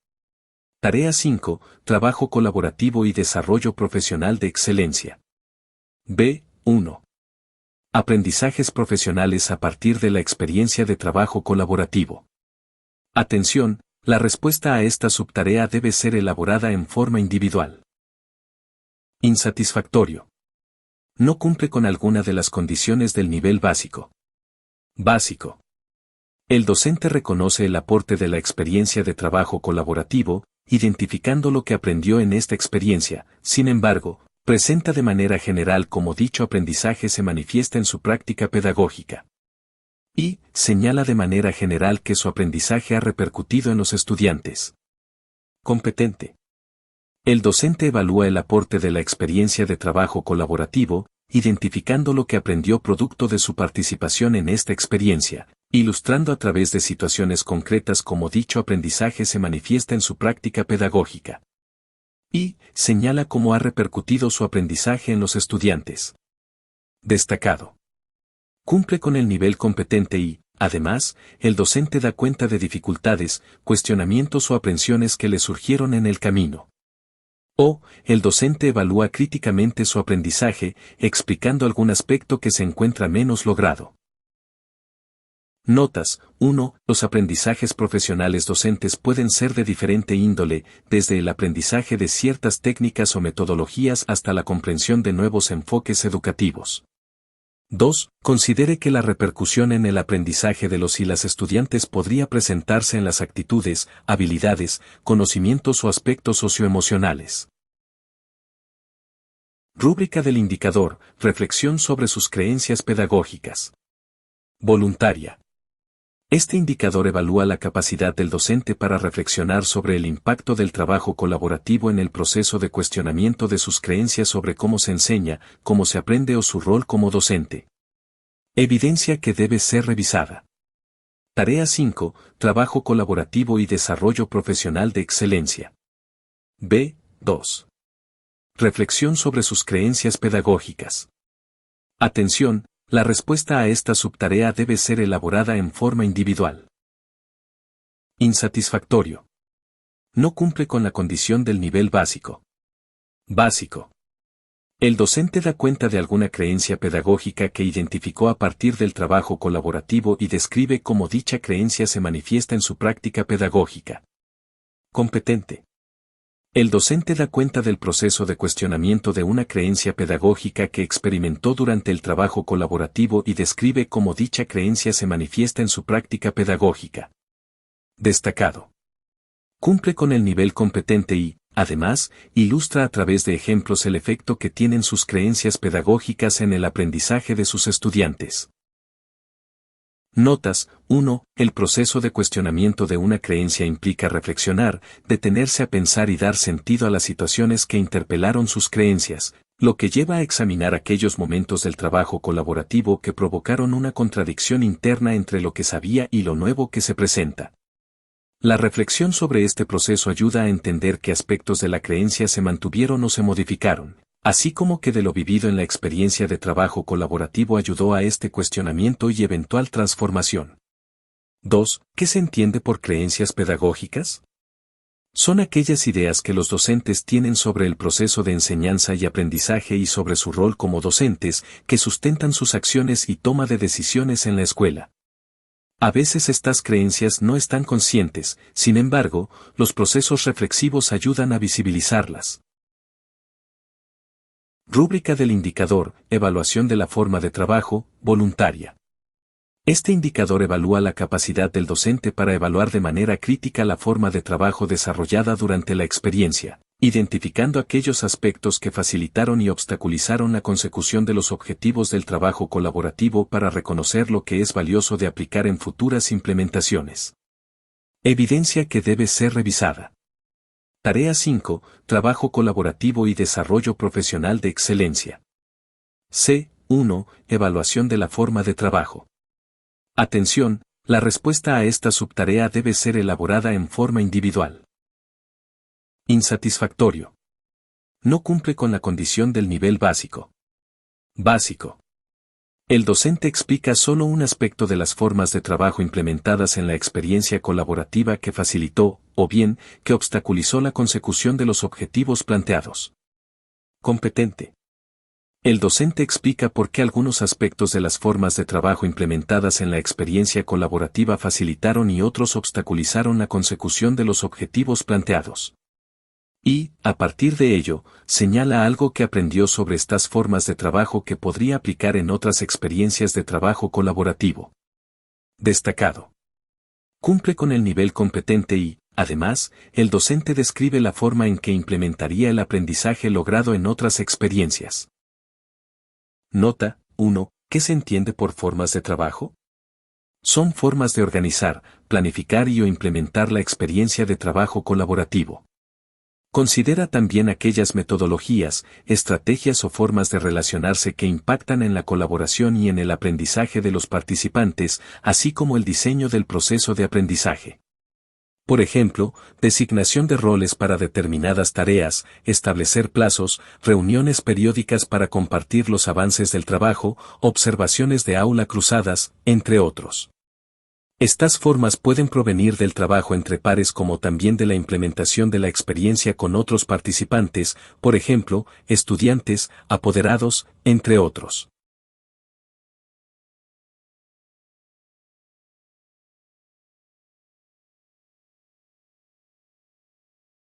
Tarea 5. Trabajo colaborativo y desarrollo profesional de excelencia. B1. Aprendizajes profesionales a partir de la experiencia de trabajo colaborativo. Atención, la respuesta a esta subtarea debe ser elaborada en forma individual. Insatisfactorio. No cumple con alguna de las condiciones del nivel básico. Básico. El docente reconoce el aporte de la experiencia de trabajo colaborativo, identificando lo que aprendió en esta experiencia, sin embargo, presenta de manera general cómo dicho aprendizaje se manifiesta en su práctica pedagógica. Y señala de manera general que su aprendizaje ha repercutido en los estudiantes. Competente. El docente evalúa el aporte de la experiencia de trabajo colaborativo, identificando lo que aprendió producto de su participación en esta experiencia, ilustrando a través de situaciones concretas cómo dicho aprendizaje se manifiesta en su práctica pedagógica. Y señala cómo ha repercutido su aprendizaje en los estudiantes. Destacado. Cumple con el nivel competente y, además, el docente da cuenta de dificultades, cuestionamientos o aprensiones que le surgieron en el camino. O, el docente evalúa críticamente su aprendizaje, explicando algún aspecto que se encuentra menos logrado. Notas. 1. Los aprendizajes profesionales docentes pueden ser de diferente índole, desde el aprendizaje de ciertas técnicas o metodologías hasta la comprensión de nuevos enfoques educativos. 2. Considere que la repercusión en el aprendizaje de los y las estudiantes podría presentarse en las actitudes, habilidades, conocimientos o aspectos socioemocionales. Rúbrica del indicador, reflexión sobre sus creencias pedagógicas. Voluntaria. Este indicador evalúa la capacidad del docente para reflexionar sobre el impacto del trabajo colaborativo en el proceso de cuestionamiento de sus creencias sobre cómo se enseña, cómo se aprende o su rol como docente. Evidencia que debe ser revisada. Tarea 5. Trabajo colaborativo y desarrollo profesional de excelencia. B2. Reflexión sobre sus creencias pedagógicas. Atención. La respuesta a esta subtarea debe ser elaborada en forma individual. Insatisfactorio. No cumple con la condición del nivel básico. Básico. El docente da cuenta de alguna creencia pedagógica que identificó a partir del trabajo colaborativo y describe cómo dicha creencia se manifiesta en su práctica pedagógica. Competente. El docente da cuenta del proceso de cuestionamiento de una creencia pedagógica que experimentó durante el trabajo colaborativo y describe cómo dicha creencia se manifiesta en su práctica pedagógica. Destacado. Cumple con el nivel competente y, además, ilustra a través de ejemplos el efecto que tienen sus creencias pedagógicas en el aprendizaje de sus estudiantes. Notas. 1. El proceso de cuestionamiento de una creencia implica reflexionar, detenerse a pensar y dar sentido a las situaciones que interpelaron sus creencias, lo que lleva a examinar aquellos momentos del trabajo colaborativo que provocaron una contradicción interna entre lo que sabía y lo nuevo que se presenta. La reflexión sobre este proceso ayuda a entender qué aspectos de la creencia se mantuvieron o se modificaron, así como que de lo vivido en la experiencia de trabajo colaborativo ayudó a este cuestionamiento y eventual transformación. 2. ¿Qué se entiende por creencias pedagógicas? Son aquellas ideas que los docentes tienen sobre el proceso de enseñanza y aprendizaje y sobre su rol como docentes, que sustentan sus acciones y toma de decisiones en la escuela. A veces estas creencias no están conscientes, sin embargo, los procesos reflexivos ayudan a visibilizarlas. Rúbrica del indicador, evaluación de la forma de trabajo, voluntaria. Este indicador evalúa la capacidad del docente para evaluar de manera crítica la forma de trabajo desarrollada durante la experiencia, identificando aquellos aspectos que facilitaron y obstaculizaron la consecución de los objetivos del trabajo colaborativo para reconocer lo que es valioso de aplicar en futuras implementaciones. Evidencia que debe ser revisada. Tarea 5. Trabajo colaborativo y desarrollo profesional de excelencia. C1. Evaluación de la forma de trabajo. Atención, la respuesta a esta subtarea debe ser elaborada en forma individual. Insatisfactorio. No cumple con la condición del nivel básico. Básico. El docente explica solo un aspecto de las formas de trabajo implementadas en la experiencia colaborativa que facilitó, o bien, que obstaculizó la consecución de los objetivos planteados. Competente. El docente explica por qué algunos aspectos de las formas de trabajo implementadas en la experiencia colaborativa facilitaron y otros obstaculizaron la consecución de los objetivos planteados. Y, a partir de ello, señala algo que aprendió sobre estas formas de trabajo que podría aplicar en otras experiencias de trabajo colaborativo. Destacado. Cumple con el nivel competente y, además, el docente describe la forma en que implementaría el aprendizaje logrado en otras experiencias. Nota 1. ¿Qué se entiende por formas de trabajo? Son formas de organizar, planificar y o implementar la experiencia de trabajo colaborativo. Considera también aquellas metodologías, estrategias o formas de relacionarse que impactan en la colaboración y en el aprendizaje de los participantes, así como el diseño del proceso de aprendizaje. Por ejemplo, designación de roles para determinadas tareas, establecer plazos, reuniones periódicas para compartir los avances del trabajo, observaciones de aula cruzadas, entre otros. Estas formas pueden provenir del trabajo entre pares como también de la implementación de la experiencia con otros participantes, por ejemplo, estudiantes, apoderados, entre otros.